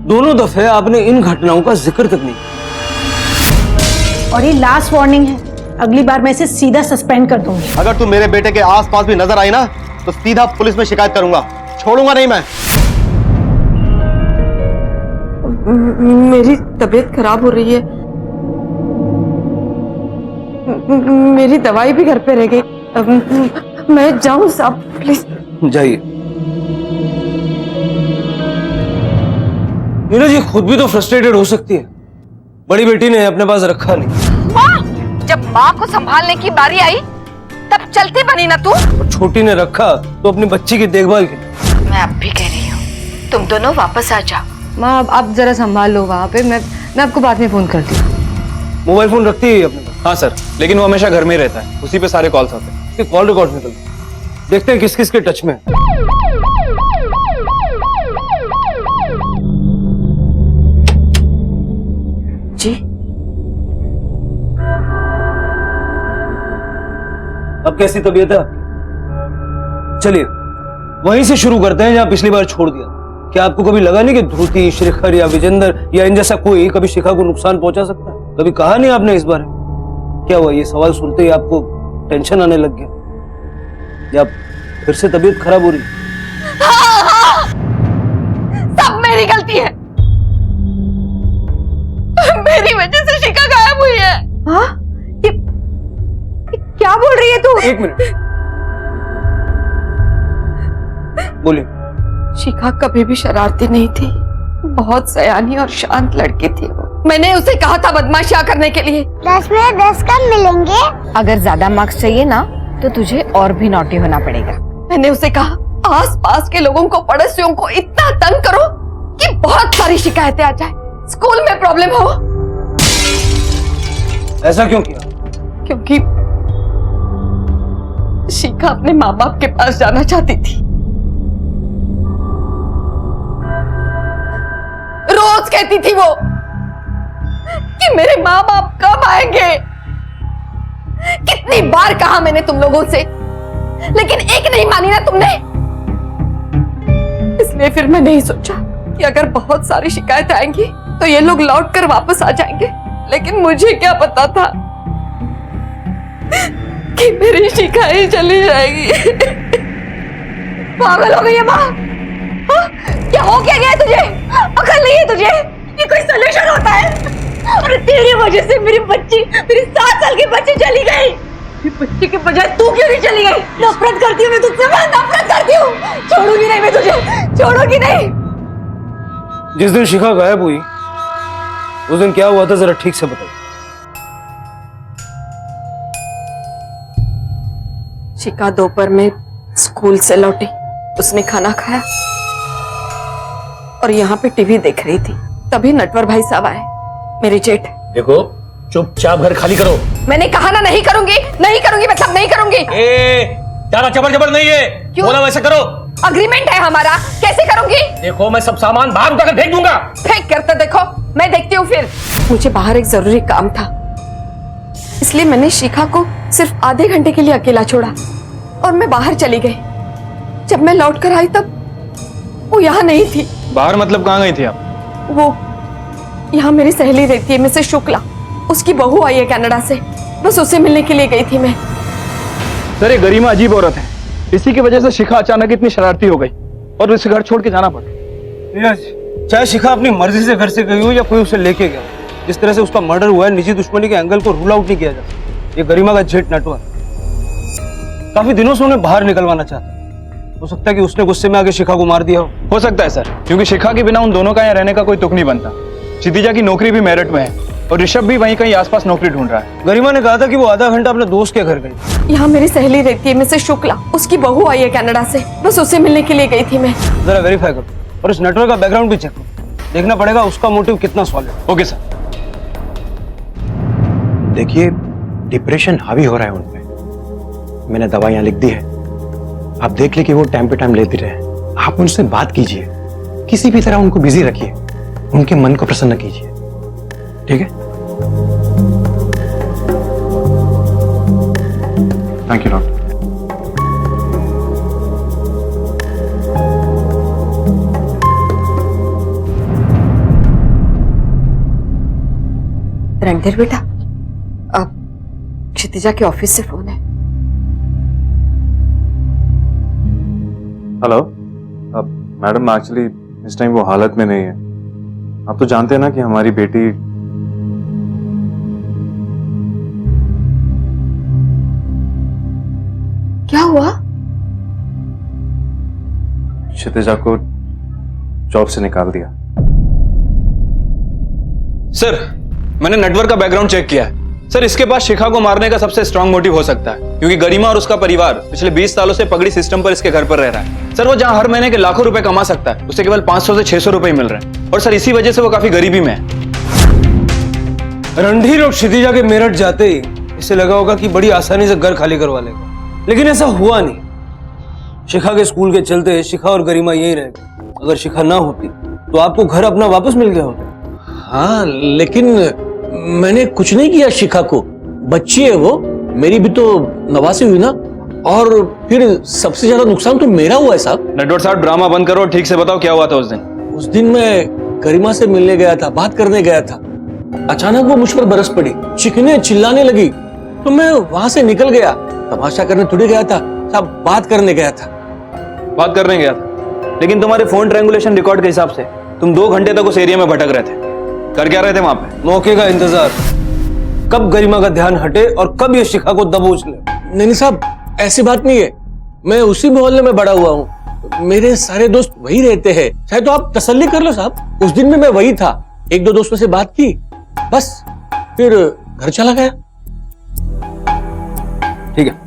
दोनों दफे आपने इन घटनाओं का जिक्र तक नहीं किया। और ये लास्ट वार्निंग है, अगली बार मैं इसे सीधा सस्पेंड कर दूंगी। अगर तुम मेरे बेटे के आसपास भी नजर आई ना तो सीधा पुलिस में शिकायत करूंगा, छोड़ूंगा नहीं मैं। मेरी तबीयत खराब हो रही है, मेरी दवाई भी घर पे रह गई। मैं जाऊं साहब, प्लीज जाइए। नीरज, ये खुद भी तो फ्रस्ट्रेटेड हो सकती है, बड़ी बेटी ने अपने पास रखा नहीं। माँ, जब माँ को संभालने की बारी आई तब चलती बनी ना तू। और छोटी ने रखा तो अपनी बच्ची की देखभाल की। मैं अब भी कह रही हूँ, तुम दोनों वापस आ जाओ। माँ, आप जरा संभाल लो वहाँ पे, मैं आपको बाद में फोन करती हूँ। मोबाइल फोन रखती है अपने पास? हाँ सर, लेकिन वो हमेशा घर में ही रहता है, उसी पे सारे कॉल्स आते हैं। इसके कॉल रिकॉर्ड निकलते हैं, देखते हैं किस किस के टच में है। जी, अब कैसी तबीयत है? चलिए वहीं से शुरू करते हैं जहां पिछली बार छोड़ दिया। क्या आपको कभी लगा नहीं कि ध्रुति, शेखर या विजेंद्र या इन जैसा कोई कभी शिखा को नुकसान पहुंचा सकता है? कभी कहा नहीं आपने इस बारे में? क्या हुआ, ये सवाल सुनते ही आपको टेंशन आने लग गया या फिर से तबीयत खराब हो रही? हाँ, सब मेरी गलती है, मेरी वजह से शिखा गायब हुई है। हाँ? ये क्या बोल रही है तू? एक मिनट, बोलिए। शिखा कभी भी शरारती नहीं थी, बहुत सयानी और शांत लड़की थी वो। मैंने उसे कहा था बदमाशियां करने के लिए। 10 में 10 कम मिलेंगे। अगर ज्यादा मार्क्स चाहिए ना तो तुझे और भी नॉटी होना पड़ेगा। मैंने उसे कहा आसपास के लोगों को, पड़ोसियों को इतना तंग करो कि बहुत सारी शिकायतें आ जाए, स्कूल में प्रॉब्लम हो। ऐसा क्यों किया? क्योंकि शिखा अपने माँ बाप के पास जाना चाहती थी। रोज कहती थी वो कि मेरे माँ बाप कब आएंगे। कितनी बार कहा मैंने तुम लोगों से, लेकिन एक नहीं मानी ना तुमने। इसलिए फिर मैंने ही सोचा कि अगर बहुत सारी शिकायत आएंगी तो ये लोग लौट कर वापस आ जाएंगे। लेकिन मुझे क्या पता था कि मेरी शिखा ही चली जाएगी। पागल हो गई है माँ? क्या हो क्या गया तुझे? अकल नहीं है तुझे? ये कोई सलूशन होता है? और तेरी वजह से मेरी बच्ची, मेरी 7 साल की बच्ची चली गई। मेरी बच्ची के बजाय तू क्यों नहीं चली गई? नफरत करती हूँ मैं तुझसे, मैं नफरत करती हूँ। छोड़ूंगी नहीं मैं तुझे, छोड़ूंगी नहीं। जिस दिन शिखा गायब हुई उस दिन क्या हुआ था जरा ठीक से बताइए। शिखा दोपहर में स्कूल से लौटी, उसने खाना खाया और यहाँ पे टीवी देख रही थी। तभी नटवर भाई साहब आए, मेरे जेठ। देखो, चुपचाप घर खाली करो। मैंने कहा ना नहीं करूंगी, नहीं करूंगी मतलब नहीं करूंगी। ज्यादा जबर जबर नहीं है, बोला वैसे करो। अग्रीमेंट है हमारा, कैसे करूंगी? देखो मैं सब सामान बाहर उठाकर फेंक दूंगा। फेंक कर तो देखो, मैं देखती हूँ फिर। मुझे बाहर एक जरूरी काम था, इसलिए मैंने शिखा को सिर्फ आधे घंटे के लिए अकेला छोड़ा और मैं बाहर चली गई। जब मैं लौट कर आई तब वो यहाँ नहीं थी। बाहर मतलब कहाँ गई थी आप? वो यहाँ मेरी सहेली रहती है मिसेस शुक्ला, उसकी बहू आई है कनाडा से, बस उससे मिलने के लिए गई थी मैं। सर ये गरिमा अजीब औरत है, इसी की वजह से शिखा अचानक इतनी शरारती हो गई और उसे घर छोड़ के जाना पड़ा। नीरज, चाहे शिखा अपनी मर्जी से घर से गई हो या कोई उसे लेके गया, जिस तरह से उसका मर्डर हुआ है, निजी दुश्मनी के एंगल को रूल आउट नहीं किया जा सकता। ये गरिमा का झेठ नटवर काफी दिनों से उन्हें बाहर निकलवाना चाहता। हो सकता है कि उसने गुस्से में आके शिखा को मार दिया हो सकता है सर, क्योंकि शिखा के बिना उन दोनों का यहाँ रहने का कोई तुक नहीं बनता। क्षितिजा की नौकरी भी मेरठ में है और ऋषभ भी वहीं कहीं आसपास नौकरी ढूंढ रहा है। गरिमा ने कहा था कि वो आधा घंटा अपने दोस्त के घर गई। यहाँ मेरी सहेली रहती है मिसेस शुक्ला, उसकी बहू आई है कनाडा से, बस उससे मिलने के लिए गई थी मैं। जरा वेरीफाई करो और इस नटवर का बैकग्राउंड भी चेक करो, देखना पड़ेगा उसका मोटिव कितना सॉलिड। Okay sir. देखिए डिप्रेशन हावी हो रहा है उनपे, मैंने दवाइयां लिख दी है, आप देख ले कि वो टाइम पे टाइम लेते रहे। आप उनसे बात कीजिए, किसी भी तरह उनको बिजी रखिए, उनके मन को प्रसन्न कीजिए, ठीक है? Thank you doctor. रणधीर बेटा, अब क्षितिजा के ऑफिस से फोन है। हेलो, अब मैडम एक्चुअली इस टाइम वो हालत में नहीं है। आप तो जानते हैं ना कि हमारी बेटी क्या हुआ? क्षितिजा को जॉब से निकाल दिया। सर मैंने नेटवर्क का बैकग्राउंड चेक किया है। सर इसके पास शिखा को मारने का सबसे स्ट्रांग मोटिव हो सकता है, क्योंकि गरिमा और उसका परिवार पिछले 20 सालों से पगड़ी सिस्टम पर इसके घर पर रह रहा है। सर वो जहां हर महीने के लाखों रुपए कमा सकता है, उसे केवल 500 से 600 रुपए मिल रहे हैं, और सर इसी वजह से वो काफी गरीबी में है। रणधीर और क्षितिजा के मेरठ जाते ही इसे लगा होगा कि बड़ी आसानी से घर खाली करवा लेगा, लेकिन ऐसा हुआ नहीं। शिखा के स्कूल के चलते शिखा और गरिमा यहीं रह गए। अगर शिखा ना होती तो आपको घर अपना वापस मिल गया होता। हाँ लेकिन मैंने कुछ नहीं किया शिखा को, बच्ची है वो, मेरी भी तो नवासी हुई ना, और फिर सबसे ज्यादा नुकसान तो मेरा हुआ है साहब। नटवर साहब ड्रामा बंद करो, ठीक से बताओ क्या हुआ था उस दिन। उस दिन मैं गरिमा से मिलने गया था, बात करने गया था, अचानक वो मुझ पर बरस पड़ी, चीखने चिल्लाने लगी, तो मैं वहां से निकल गया। तमाशा करने थोड़ी गया था साहब, बात करने गया था। बात करने गया था, लेकिन तुम्हारे फोन ट्रायंगुलेशन रिकॉर्ड के हिसाब से तुम 2 घंटे तक उस एरिया में भटक रहे थे। कर क्या रहे थे वहां पे? मौके का इंतजार, कब गरिमा का ध्यान हटे और कब ये शिखा को दबोच ले। नहीं साहब ऐसी बात नहीं है, मैं उसी मोहल्ले में बड़ा हुआ हूँ, मेरे सारे दोस्त वही रहते हैं, चाहे तो आप तसल्ली कर लो साहब। उस दिन भी मैं वही था, 1-2 दोस्तों से बात की, बस फिर घर चला गया। ठीक है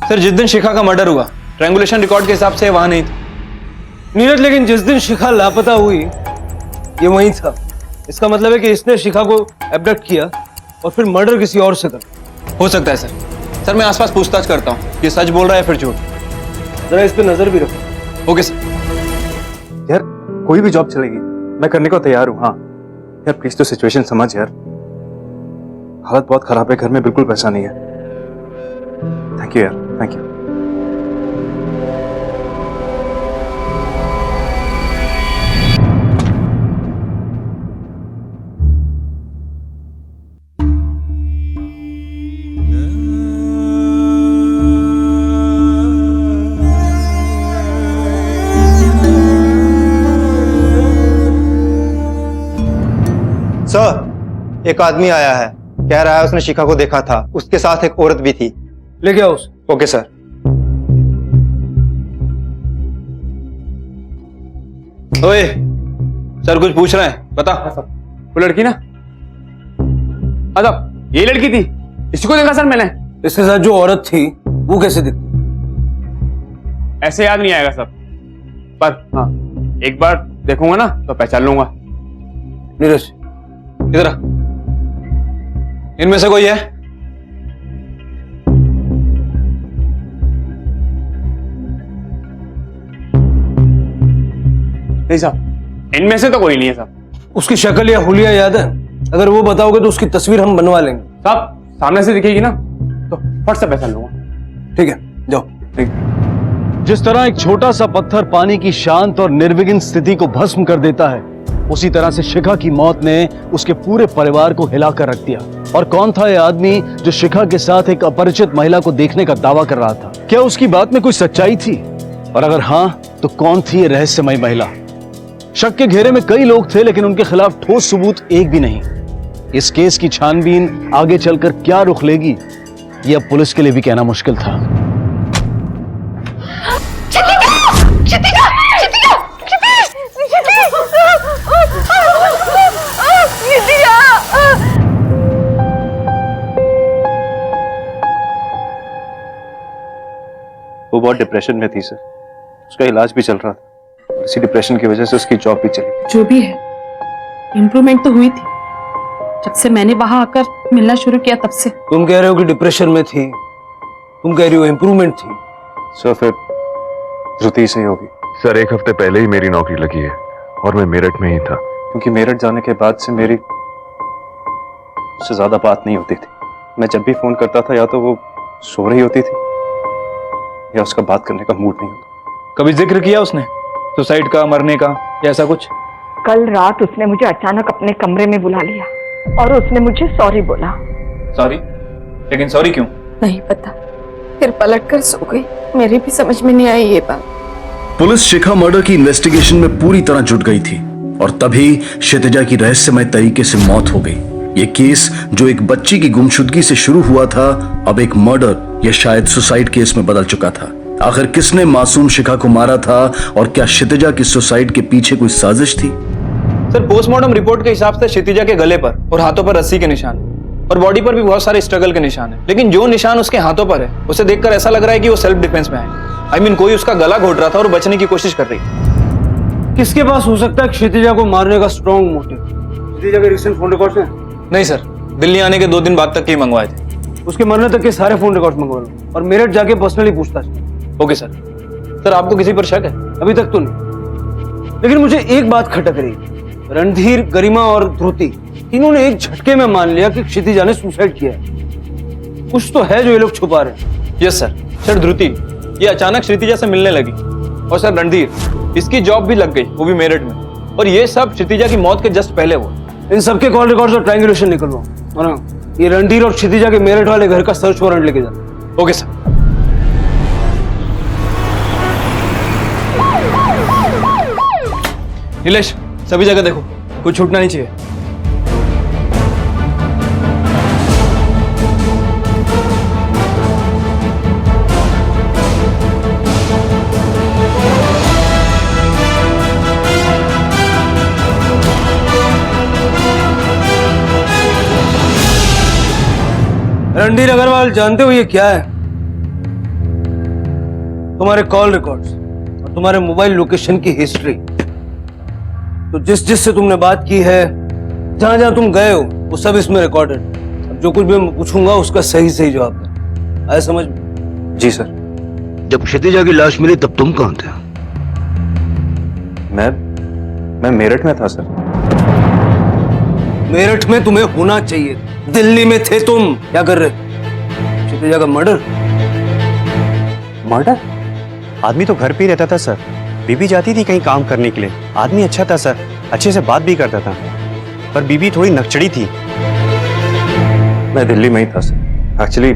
सर, जिस दिन शिखा का मर्डर हुआ ट्रायंगुलेशन रिकॉर्ड के हिसाब से वहां नहीं था नीरज, लेकिन जिस दिन शिखा लापता हुई ये वहीं था। इसका मतलब है कि इसने शिखा को एब्डक्ट किया और फिर मर्डर किसी और से कर। हो सकता है सर। सर मैं आसपास पूछताछ करता हूँ कि सच बोल रहा है फिर झूठ। जरा इस पे नजर भी रखो। Okay sir. यार कोई भी जॉब चलेगी, मैं करने को तैयार हूँ। हाँ यार प्लीज तो सिचुएशन समझ यार, हालत बहुत खराब है, घर में बिल्कुल पैसा नहीं है। थैंक यू यार, थैंक यू। सर एक आदमी आया है, कह रहा है उसने शिखा को देखा था, उसके साथ एक औरत भी थी। लेके आओ उसे। Okay sir. ओए सर कुछ पूछ रहे हैं, बता। वो लड़की ना, मतलब ये लड़की थी, इसी को देखा सर मैंने। इसके साथ जो औरत थी वो कैसे दिखती? ऐसे याद नहीं आएगा सर, पर हाँ एक बार देखूंगा ना तो पहचान लूंगा। नीरज इधर आ। इनमें से कोई है? नहीं साहब, इनमें से तो कोई नहीं है साहब। उसकी शक्ल या हुलिया याद है? अगर वो बताओगे तो उसकी तस्वीर हम बनवा लेंगे। साहब सामने से दिखेगी ना तो फट से पहचान लूंगा। ठीक है, जाओ। ठीक। जिस तरह एक छोटा सा पत्थर पानी की शांत और निर्विघ्न स्थिति को भस्म कर देता है, उसी तरह से शिखा की मौत ने उसके पूरे परिवार को हिलाकर रख दिया। और कौन था यह आदमी जो शिखा के साथ एक अपरिचित महिला को देखने का दावा कर रहा था? क्या उसकी बात में कोई सच्चाई थी? और अगर हां, तो कौन थी यह रहस्यमयी महिला? शक के घेरे में कई लोग थे, लेकिन उनके खिलाफ ठोस सबूत एक भी नहीं। इस केस की छानबीन आगे चलकर क्या रुख लेगी, यह अब पुलिस के लिए भी कहना मुश्किल था। वो बहुत डिप्रेशन में थी सर, उसका इलाज भी चल रहा था। इसी डिप्रेशन की वजह से उसकी जॉब भी चली। जो भी है, इम्प्रूवमेंट तो हुई थी जब से मैंने वहां आकर मिलना शुरू किया तब से। तुम कह रहे हो कि डिप्रेशन में थी, तुम कह रही हो इम्प्रूवमेंट थी। सर फिर धृति से ही होगी। सर 1 हफ्ते पहले ही मेरी नौकरी लगी है और मैं मेरठ में ही था। क्योंकि मेरठ जाने के बाद से मेरी उससे ज्यादा बात नहीं होती थी। मैं जब भी फोन करता था या तो वो सो रही होती थी या उसका बात करने का मूड नहीं होता। कभी जिक्र किया उसने सुसाइड का, मरने का या ऐसा कुछ? कल रात उसने मुझे अचानक अपने कमरे में बुला लिया और उसने मुझे सॉरी बोला। सॉरी? लेकिन सॉरी क्यों? नहीं पता, फिर पलट कर सो गई। मेरी भी समझ में नहीं आई ये बात। पुलिस शिखा मर्डर की इन्वेस्टिगेशन में पूरी तरह जुट गई थी और तभी क्षितिजा की रहस्यमय तरीके से मौत हो गई। ये केस जो एक बच्ची की गुमशुदगी से शुरू हुआ था, अब एक मर्डर या शायद सुसाइड केस में बदल चुका था। आखिर किसने मासूम शिखा को मारा था और क्या क्षितिजा की सुसाइड के पीछे कोई साजिश थी? सर पोस्टमार्टम रिपोर्ट के हिसाब से क्षितिजा के गले पर और हाथों पर रस्सी के निशान और बॉडी पर भी बहुत सारे स्ट्रगल के निशान है। लेकिन जो निशान उसके हाथों पर है उसे देखकर ऐसा लग रहा है कि वो सेल्फ डिफेंस में है। कोई उसका गला घोट रहा था और बचने की कोशिश कर रही थी। किसके पास हो सकता है क्षितिजा को मारने का स्ट्रॉन्ग मोटिव? क्षितिजा के रिसेंट फोन रिकॉर्ड्स हैं? नहीं सर, दिल्ली आने के 2 दिन बाद तक के मंगवाए थे। उसके मरने तक के सारे फोन रिकॉर्ड्स मंगवा लो और मेरठ जाके पर्सनली पूछताछ। Okay sir. सर आपको किसी पर शक है? अभी तक तो नहीं, लेकिन मुझे एक बात खटक रही है। रणधीर, गरिमा और ध्रुति इन्होंने एक झटके में मान लिया कि क्षितिजा ने सुसाइड किया है। कुछ तो है जो ये लोग छुपा रहे हैं। Yes sir. सर ध्रुति ये अचानक क्षितिजा से मिलने लगी और सर रणधीर इसकी जॉब भी लग गई, वो भी मेरठ में। और ये सब क्षितिजा की मौत के जस्ट पहले हुआ। इन सबके कॉल रिकॉर्ड्स और ट्रायंगुलेशन निकलवाओ और हाँ, ये रणधीर और क्षितिजा के मेरठ वाले घर का सर्च वारंट लेके जाओ। Okay sir. नीलेश सभी जगह देखो, कुछ छूटना नहीं चाहिए। रणधीर अग्रवाल, जानते हो ये क्या है? तुम्हारे कॉल रिकॉर्ड्स और तुम्हारे मोबाइल लोकेशन की हिस्ट्री। तो जिससे तुमने बात की है, जहां जहां तुम गए हो, वो सब इसमें रिकॉर्डेड। अब जो कुछ भी मैं पूछूंगा उसका सही सही जवाब दे। आया समझ में? जी सर। जब क्षितिजा की लाश मिली तब तुम कहां थे? मैं मेरठ में था सर। मेरठ में तुम्हें होना चाहिए, दिल्ली में थे तुम। क्या कर रहे? क्षितिजा का मर्डर? मर्डर? आदमी तो घर पे ही रहता था सर। बीबी जाती थी कहीं काम करने के लिए। आदमी अच्छा था सर, अच्छे से बात भी करता था, पर बीबी थोड़ी नकचड़ी थी। मैं दिल्ली में ही था सर। एक्चुअली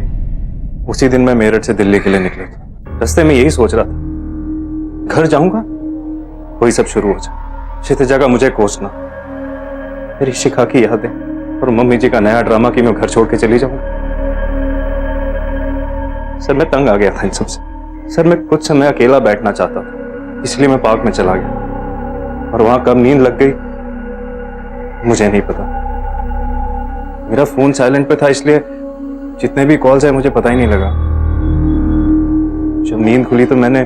उसी दिन मैं मेरठ से दिल्ली के लिए निकला था। रास्ते में यही सोच रहा था, घर जाऊंगा वही सब शुरू हो जाए। क्षितिजा का मुझे कोसना, मेरी शिखा की यादें और मम्मी जी का नया ड्रामा कि मैं घर छोड़ के चली जाऊंगा। सर मैं तंग आ गया था इन सबसे। सर मैं कुछ समय अकेला बैठना चाहता था, इसलिए मैं पार्क में चला गया और वहां कब नींद लग गई मुझे नहीं पता। मेरा फोन साइलेंट पे था, इसलिए जितने भी कॉल्स है मुझे पता ही नहीं लगा। जब नींद खुली तो मैंने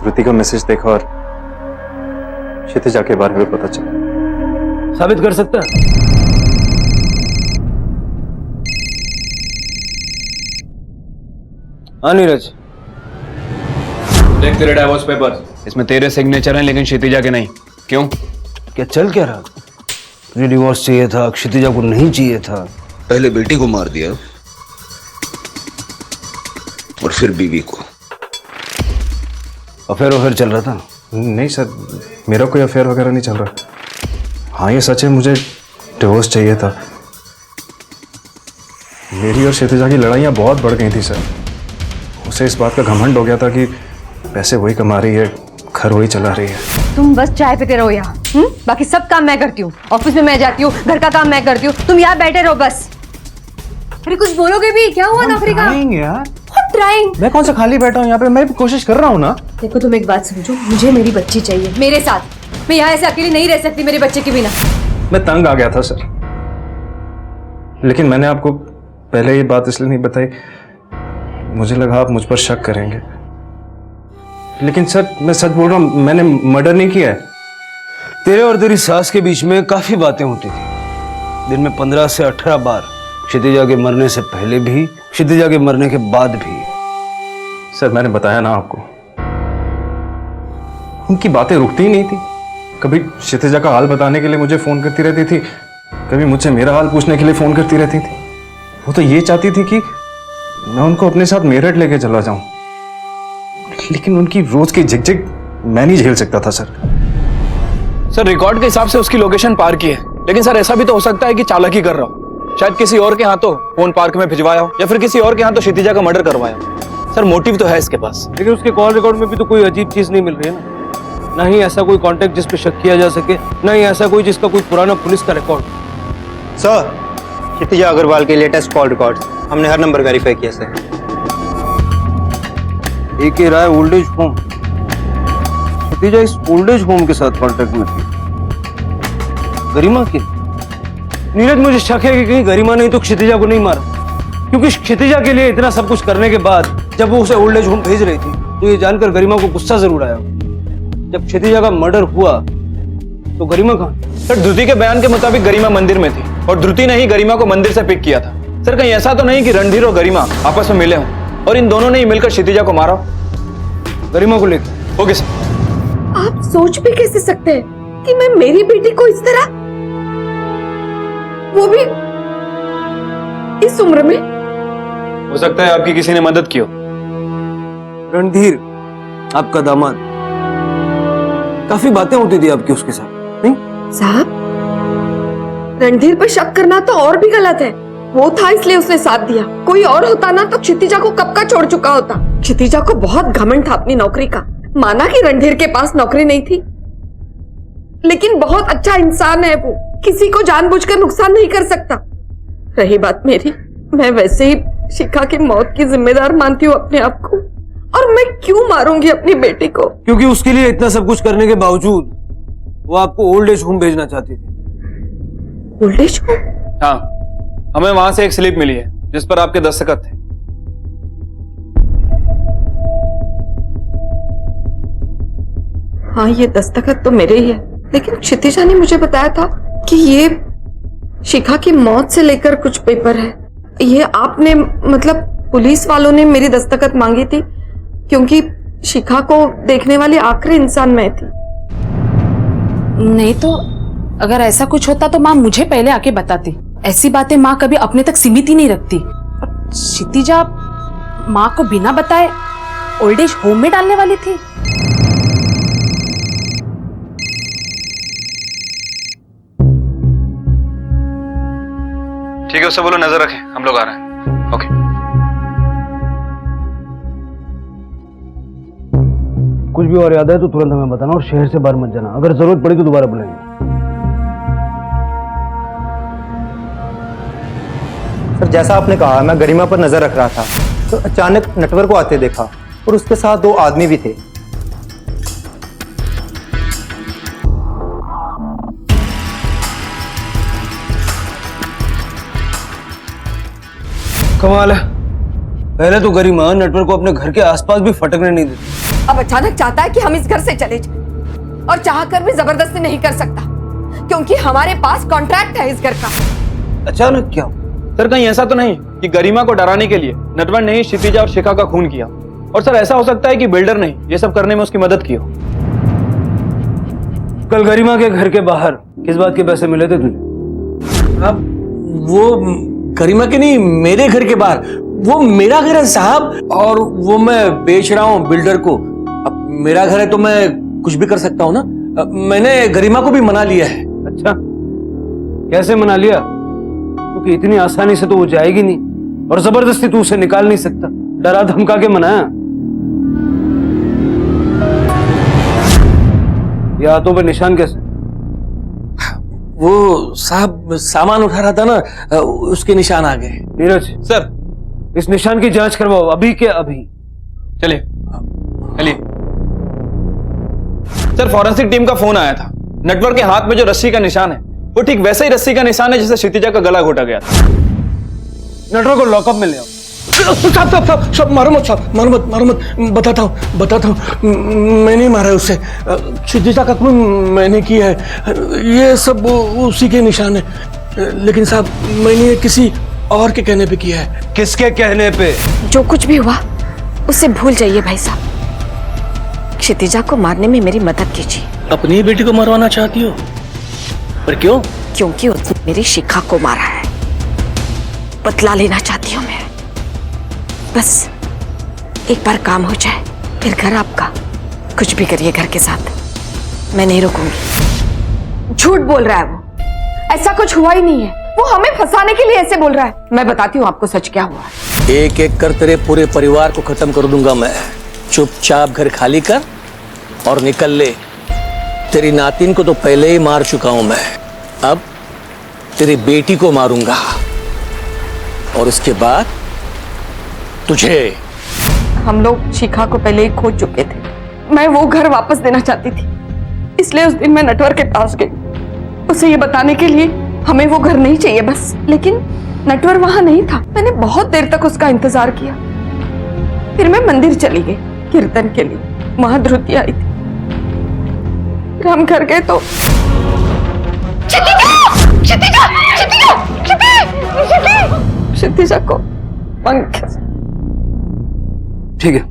ध्रुति का मैसेज देखा और क्षितिजा के बारे में पता चला। साबित कर सकता है? हाँ नीरज, देख तेरे डाइवोर्स पेपर, इसमें तेरे सिग्नेचर हैं लेकिन क्षितिजा के नहीं। क्यों? क्या चल क्या रहा? तुझे डिवोर्स चाहिए था, क्षितिजा को नहीं चाहिए था। पहले बेटी को मार दिया और फिर बीवी को। अफेयर चल रहा था? नहीं सर, मेरा कोई अफेयर वगैरह नहीं चल रहा। हाँ ये सच है, मुझे डिवोर्स चाहिए था। मेरी और क्षितिजा की लड़ाइयाँ बहुत बढ़ गई थी सर। उसे इस बात का घमंड हो गया था कि पैसे वही कमा रही है, घर वही चला रही है। तुम बस चाय पीते रहो यहाँ, बाकी सब काम मैं करती हूँ। ऑफिस में मैं जाती हूँ, घर का काम मैं करती हूँ, तुम यहाँ बैठे रहो बस। अरे कुछ बोलोगे भी? क्या हुआ नौकरी का? यार ट्राइंग। मैं कौन सा खाली बैठा हूँ यहाँ पे, मैं भी कोशिश कर रहा हूँ ना। देखो तुम एक बात समझो, मुझे मेरी बच्ची चाहिए मेरे साथ। मैं यहाँ ऐसे अकेली नहीं रह सकती मेरे बच्चे के बिना। मैं तंग आ गया था सर, लेकिन मैंने आपको पहले ये बात इसलिए नहीं बताई, मुझे लगा आप मुझ पर शक करेंगे। लेकिन सर मैं सच बोल रहा हूँ, मैंने मर्डर नहीं किया है। तेरे और तेरी सास के बीच में काफी बातें होती थी, दिन में 15 से 18 बार। क्षितिजा के मरने से पहले भी, क्षितिजा के मरने के बाद भी। सर मैंने बताया ना आपको, उनकी बातें रुकती ही नहीं थी। कभी क्षितिजा का हाल बताने के लिए मुझे फोन करती रहती थी, कभी मुझसे मेरा हाल पूछने के लिए फोन करती रहती थी। वो तो ये चाहती थी कि मैं उनको अपने साथ मेरठ लेके चला जाऊं, लेकिन उनकी रोज की झिकझिक मैं नहीं झेल सकता था सर। सर रिकॉर्ड के हिसाब से उसकी लोकेशन पार की है, लेकिन सर ऐसा भी तो हो सकता है कि चालाकी कर रहा हो। शायद किसी और के हाथों फोन पार्क में भिजवाया हो, या फिर किसी और के हाथों क्षितिजा का मर्डर करवाया हो। सर मोटिव तो है इसके पास। लेकिन उसके कॉल रिकॉर्ड में भी तो कोई अजीब चीज नहीं मिल रही है ना। ना ही ऐसा कोई कांटेक्ट जिस पे शक किया जा सके, ना ही ऐसा कोई जिसका कोई पुराना पुलिस का रिकॉर्ड। सर, क्षितिजा अग्रवाल के लेटेस्ट कॉल रिकॉर्ड्स हमने हर नंबर वेरीफाई किया सर। एक ही राय ओल्ड एज होम, क्षितिजा इस ओल्ड एज होम के साथ कांटेक्ट में थी। गरिमा की? नीरज, मुझे शक है कि कहीं गरिमा नहीं तो क्षितिजा को नहीं मारा, क्योंकि क्षितिजा के लिए इतना सब कुछ करने के बाद जब वो उसे ओल्ड एज होम भेज रही थी तो ये जानकर गरिमा को गुस्सा जरूर आया। जब क्षितिजा का मर्डर हुआ तो गरिमा कहाँ? सर धृति के बयान के मुताबिक गरिमा मंदिर में थी और धृति ने ही गरिमा को मंदिर से पिक किया था। सर कहीं ऐसा तो नहीं कि रणधीर और गरिमा आपस में मिले हों और इन दोनों ने ही मिलकर क्षितिजा को मारा? गरिमा को लेकर? Okay sir. आप सोच भी कैसे सकते हैं कि मैं मेरी बेटी को इस तरह, वो भी इस उम्र में? हो सकता है आपकी किसी ने मदद की हो। रणधीर आपका दामाद, काफी बातें होती थी आपकी उसके साथ, नहीं? साहब, रणधीर पर शक करना तो और भी गलत है। वो था इसलिए उसने साथ दिया, कोई और होता ना तो क्षितिजा को कब का छोड़ चुका होता। क्षितिजा को बहुत घमंड था अपनी नौकरी का। माना कि रणधीर के पास नौकरी नहीं थी, लेकिन बहुत अच्छा इंसान है वो, किसी को जानबूझकर नुकसान नहीं कर सकता। रही बात मेरी, मैं वैसे ही शिखा की मौत की जिम्मेदार मानती हूँ अपने आप को, और मैं क्यों मारूंगी अपनी बेटी को? क्योंकि उसके लिए इतना सब कुछ करने के बावजूद वो आपको ओल्ड एज होम भेजना चाहती थी। Old age home? हाँ, हमें वहां से एक स्लिप मिली है जिस पर आपके दस्तखत थे। हाँ, ये दस्तखत तो मेरे ही है, लेकिन क्षितिजा ने मुझे बताया था कि ये शिखा की मौत से लेकर कुछ पेपर है। ये आपने, मतलब पुलिस वालों ने मेरी दस्तखत मांगी थी, क्योंकि शिखा को देखने वाली आखिरी इंसान मैं थी। नहीं तो अगर ऐसा कुछ होता तो माँ मुझे पहले आके बताती। ऐसी बातें माँ कभी अपने तक सीमित ही नहीं रखती। और क्षितिजा माँ को बिना बताए ओल्ड एज होम में डालने वाली थी। ठीक है, उससे बोलो नजर रखें, हम लोग आ रहे हैं। ओके। कुछ भी और याद है तो तुरंत हमें बताना, और शहर से बाहर मत जाना। अगर जरूरत पड़ी तो दोबारा बुलाएंगे। सर, जैसा आपने कहा, मैं गरिमा पर नजर रख रहा था तो अचानक नटवर को आते देखा, और उसके साथ 2 आदमी भी थे। कमाल है, पहले तो गरिमा नटवर को अपने घर के आसपास भी फटकने नहीं देती। अब अचानक चाहता है कि हम इस घर से चले जाएं, और चाहकर भी जबरदस्ती नहीं कर सकता, क्योंकि हमारे पास कॉन्ट्रैक्ट है इस घर का। अचानक क्या? सर कहीं ऐसा तो नहीं कि गरिमा को डराने के लिए नटवर ने ही क्षितिजा और शिखा का खून किया। और सर ऐसा हो सकता है कि बिल्डर ने ये सब करने में उसकी मदद की हो। कल गरिमा के घर के बाहर किस बात के पैसे मिले थे तुझे? अब वो गरिमा के नहीं, मेरे घर के बाहर। वो मेरा घर है साहब, और वो मैं बेच रहा हूँ बिल्डर को। अब मेरा घर है तो मैं कुछ भी कर सकता हूँ ना। मैंने गरिमा को भी मना लिया है। अच्छा, कैसे मना लिया? क्योंकि इतनी आसानी से तो वो जाएगी नहीं, और जबरदस्ती तू उसे निकाल नहीं सकता। डरा धमका के मनाया। ये हाथों पे निशान कैसे? वो साहब सामान उठा रहा था ना, उसके निशान आ गए। नीरज सर, इस निशान की जांच करवाओ अभी के अभी। चलिए चलिए। सर, फॉरेंसिक टीम का फोन आया था। नटवर के हाथ में जो रस्सी का निशान है वो ठीक वैसे ही रस्सी का निशान है जिससे क्षितिजा का गला घोटा गया था। नटवर को लॉकअप में ले आओ। साहब मारो मत, साहब मारो मत। बताता हूँ मैं नहीं मारा उसे। क्षितिजा का खून मैंने किया है। ये सब उसी के निशान है। लेकिन साहब मैंने किसी और के कहने पे किया है। किसके कहने पे? जो कुछ भी हुआ उसे भूल जाइए भाई साहब। क्षितिजा को मारने में मेरी मदद कीजिए। अपनी बेटी को मरवाना चाहती हो? पर क्यों? क्योंकि उसने मेरी शिखा को मारा है। बदला लेना चाहती हूँ मैं। बस एक बार काम हो जाए, फिर घर आपका। कुछ भी करिए घर के साथ, मैं नहीं रुकूंगी। झूठ बोल रहा है वो। ऐसा कुछ हुआ ही नहीं है। वो हमें फंसाने के लिए ऐसे बोल रहा है। मैं बताती हूँ आपको सच क्या हुआ है। एक एक कर तेरे पूरे परिवार को खत्म कर दूंगा मैं। चुपचाप घर खाली कर और निकल ले। तेरी नातिन को तो पहले ही मार चुका हूं मैं। अब तेरी बेटी को मारूंगा, और उसके बाद तुझे। हम लोग शिखा को पहले ही खो चुके थे। मैं वो घर वापस देना चाहती थी, इसलिए उस दिन मैं नटवर के पास गई उसे ये बताने के लिए हमें वो घर नहीं चाहिए बस। लेकिन नटवर वहां नहीं था। मैंने बहुत देर तक उसका इंतजार किया। फिर मैं मंदिर चली गई कीर्तन के लिए। वहां धृति आई थी। फिर हम घर गए तो क्षितिजा को पंख। ठीक है,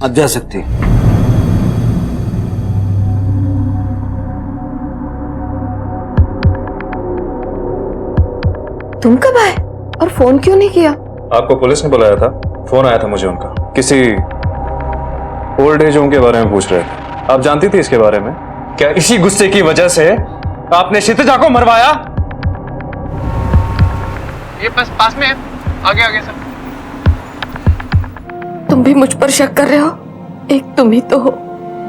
आप जा सकती हैं। तुम कब आए और फोन क्यों नहीं किया? आपको पुलिस ने बुलाया था, फोन आया था मुझे उनका। किसी ओल्ड एज होम के बारे में पूछ रहे थे। आप जानती थी इसके बारे में? क्या इसी गुस्से की वजह से आपने क्षितिजा को मरवाया? ये बस पास में है, आगे सर। तुम भी मुझ पर शक कर रहे हो? एक तुम ही तो हो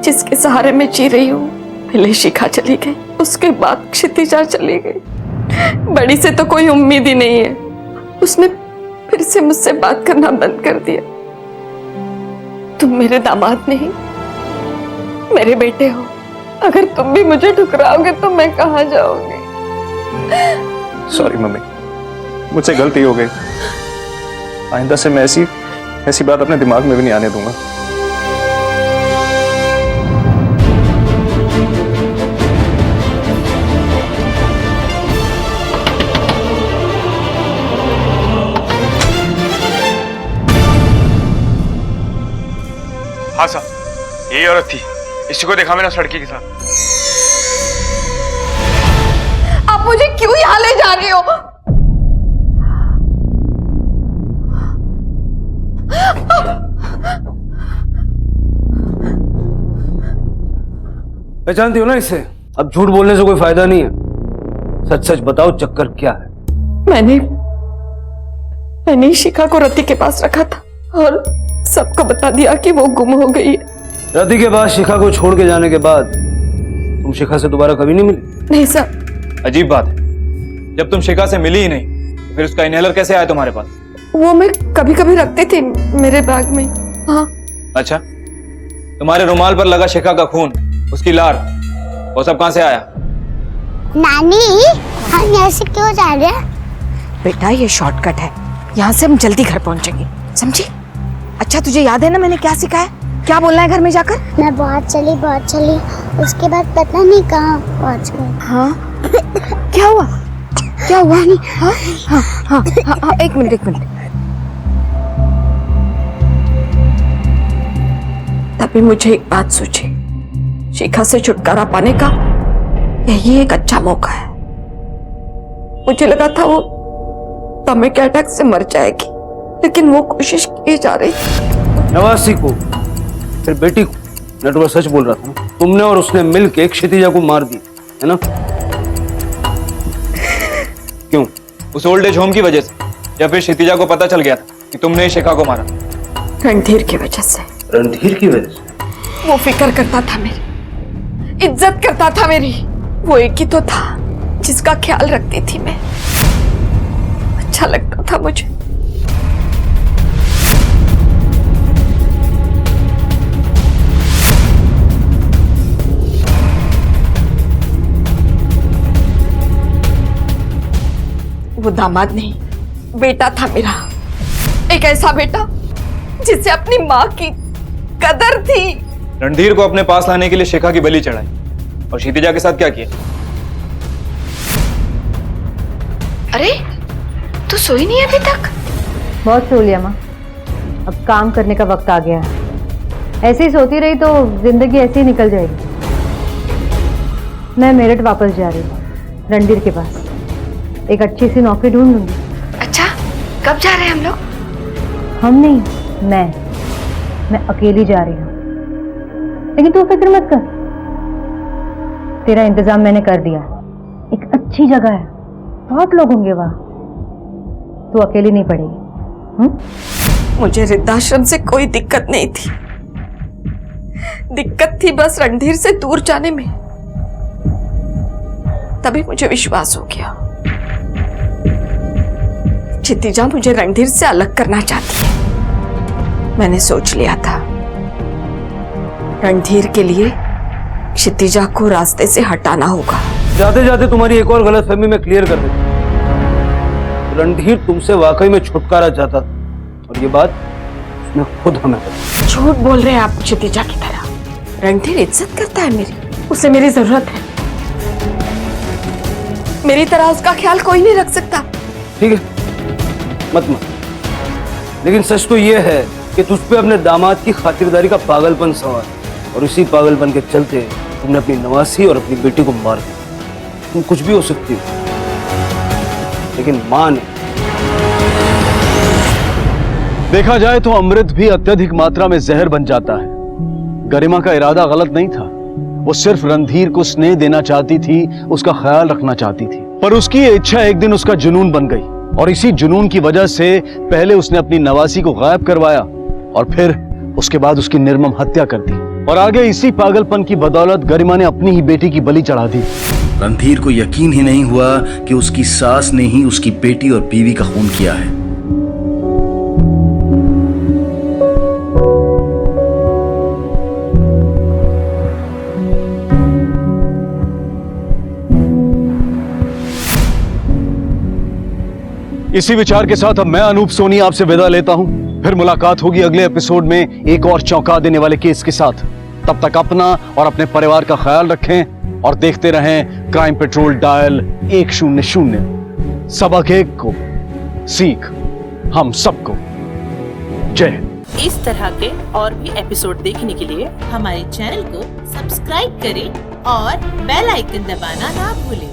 जिसके सहारे मैं जी रही हूँ। पहले शिखा चली गई, उसके बाद क्षितिजा चली गई। बड़ी से तो कोई उम्मीद ही नहीं है। उसने फिर से मुझसे बात करना बंद कर दिया। तुम मेरे दामाद नहीं, मेरे बेटे हो। अगर तुम भी मुझे ठुकराओगे तो मैं कहाँ जाऊंगी? सॉरी मम्मी, मुझसे गलती हो गई। आइंदा से मैं ऐसी बात अपने दिमाग में भी नहीं आने दूंगा। हाँ साहब, यही औरत थी। इसी को देखा मैंने उस लड़की के साथ। आप मुझे क्यों यहाँ ले जा रही हो? पहचानती हो ना इसे? अब झूठ बोलने से कोई फायदा नहीं है। सच सच बताओ, चक्कर क्या है? मैंने शिखा को रति के पास रखा था और सबको बता दिया कि वो गुम हो गई है। रति के बाद शिखा को छोड़ के जाने के बाद तुम शिखा से दोबारा कभी नहीं मिली? नहीं सर। अजीब बात है, जब तुम शिखा से मिली ही नहीं तो फिर उसका इनहेलर कैसे आया तुम्हारे पास? वो मैं कभी कभी रखती थी मेरे बैग में। हाँ। अच्छा, तुम्हारे रुमाल पर लगा शिखा का खून, उसकी लार, वो सब कहां से आया? नानी, हम यहाँ से क्यों जा रहे हैं? बेटा ये शॉर्टकट है, यहाँ से हम जल्दी घर पहुंचेंगे, समझी? अच्छा तुझे याद है ना मैंने क्या सिखाया? क्या बोलना है घर में जाकर? मैं बहुत चली, उसके बाद पता नहीं कहाँ पहुँच गई। हाँ क्या हुआ? हाँ, हाँ, हाँ, हाँ, एक मिनट अभी मुझे एक बात सूझी, शिखा से छुटकारा पाने का यही एक अच्छा मौका है। मुझे लगा था वो टॉमिक अटैक से मर जाएगी, लेकिन वो कोशिश की जा रही थी। नवासी को फिर बेटी को, नटवर सच बोल रहा था ना, तुमने और उसने मिलके क्षितिजा को मार दी है ना? क्यों? उस ओल्ड एज होम की वजह से, या फिर क्षितिजा को पता चल गया था कि तुमने ही शिखा को मारा? रणधीर की वजह से। रणधीर की वजह से? वो फिक्र करता था मेरी, इज्जत करता था मेरी। वो एक ही तो था जिसका ख्याल रखती थी मैं। अच्छा लगता था मुझे। वो दामाद नहीं, बेटा था मेरा। एक ऐसा बेटा जिसे अपनी माँ की कदर थी। रणधीर को अपने पास लाने के लिए शिखा की बलि चढ़ाई, और क्षितिजा के साथ क्या किया? अरे तू सोई नहीं अभी तक? बहुत सो लिया माँ, अब काम करने का वक्त आ गया है। ऐसे ही सोती रही तो जिंदगी ऐसे ही निकल जाएगी। मैं मेरठ वापस जा रही हूँ, रणधीर के पास। एक अच्छी सी नौकरी ढूंढ लूंगी। अच्छा, कब जा रहे हैं हम लोग? हम नहीं, मैं अकेली जा रही हूँ। लेकिन तू फिक्र मत कर, तेरा इंतजाम मैंने कर दिया। एक अच्छी जगह है, बहुत लोग होंगे वहां, तू अकेली नहीं पड़ेगी। मुझे वृद्धाश्रम से कोई दिक्कत नहीं थी, दिक्कत थी बस रणधीर से दूर जाने में। तभी मुझे विश्वास हो गया, क्षितिजा मुझे रणधीर से अलग करना चाहती है। मैंने सोच लिया था, रणधीर के लिए क्षितिजा को रास्ते से हटाना होगा। जाते जाते तुम्हारी एक और गलतफहमी में क्लियर कर देता। रणधीर तुमसे वाकई में छुटकारा चाहता था, और ये बात उसने खुद हमें बताई। झूठ बोल रहे हैं आप क्षितिजा की तरह। रणधीर इज्जत करता है मेरी, उसे मेरी जरूरत है। मेरी तरह उसका ख्याल कोई नहीं रख सकता। ठीक है, मत। लेकिन सच तो यह है कि तुझ पे अपने दामाद की खातिरदारी का पागलपन सवार, और इसी पागलपन के चलते तुमने अपनी नवासी और अपनी बेटी को मार दिया। तुम कुछ भी हो सकती हो, लेकिन मां ने। देखा जाए तो अमृत भी अत्यधिक मात्रा में जहर बन जाता है। गरिमा का इरादा गलत नहीं था, वो सिर्फ रणधीर को स्नेह देना चाहती थी, उसका ख्याल रखना चाहती थी। पर उसकी ये इच्छा एक दिन उसका जुनून बन गई, और इसी जुनून की वजह से पहले उसने अपनी नवासी को गायब करवाया, और फिर उसके बाद उसकी निर्मम हत्या कर दी, और आगे इसी पागलपन की बदौलत गरिमा ने अपनी ही बेटी की बलि चढ़ा दी। रणधीर को यकीन ही नहीं हुआ कि उसकी सास ने ही उसकी बेटी और बीवी का खून किया है। इसी विचार के साथ अब मैं अनूप सोनी आपसे विदा लेता हूं। फिर मुलाकात होगी अगले एपिसोड में एक और चौंका देने वाले केस के साथ। तब तक अपना और अपने परिवार का ख्याल रखें और देखते रहें क्राइम पेट्रोल डायल 100। सबक एक को सीख हम सबको। जय हिंद। इस तरह के और भी एपिसोड देखने के लिए हमारे चैनल को सब्सक्राइब करें और बेल आइकन दबाना ना भूलें।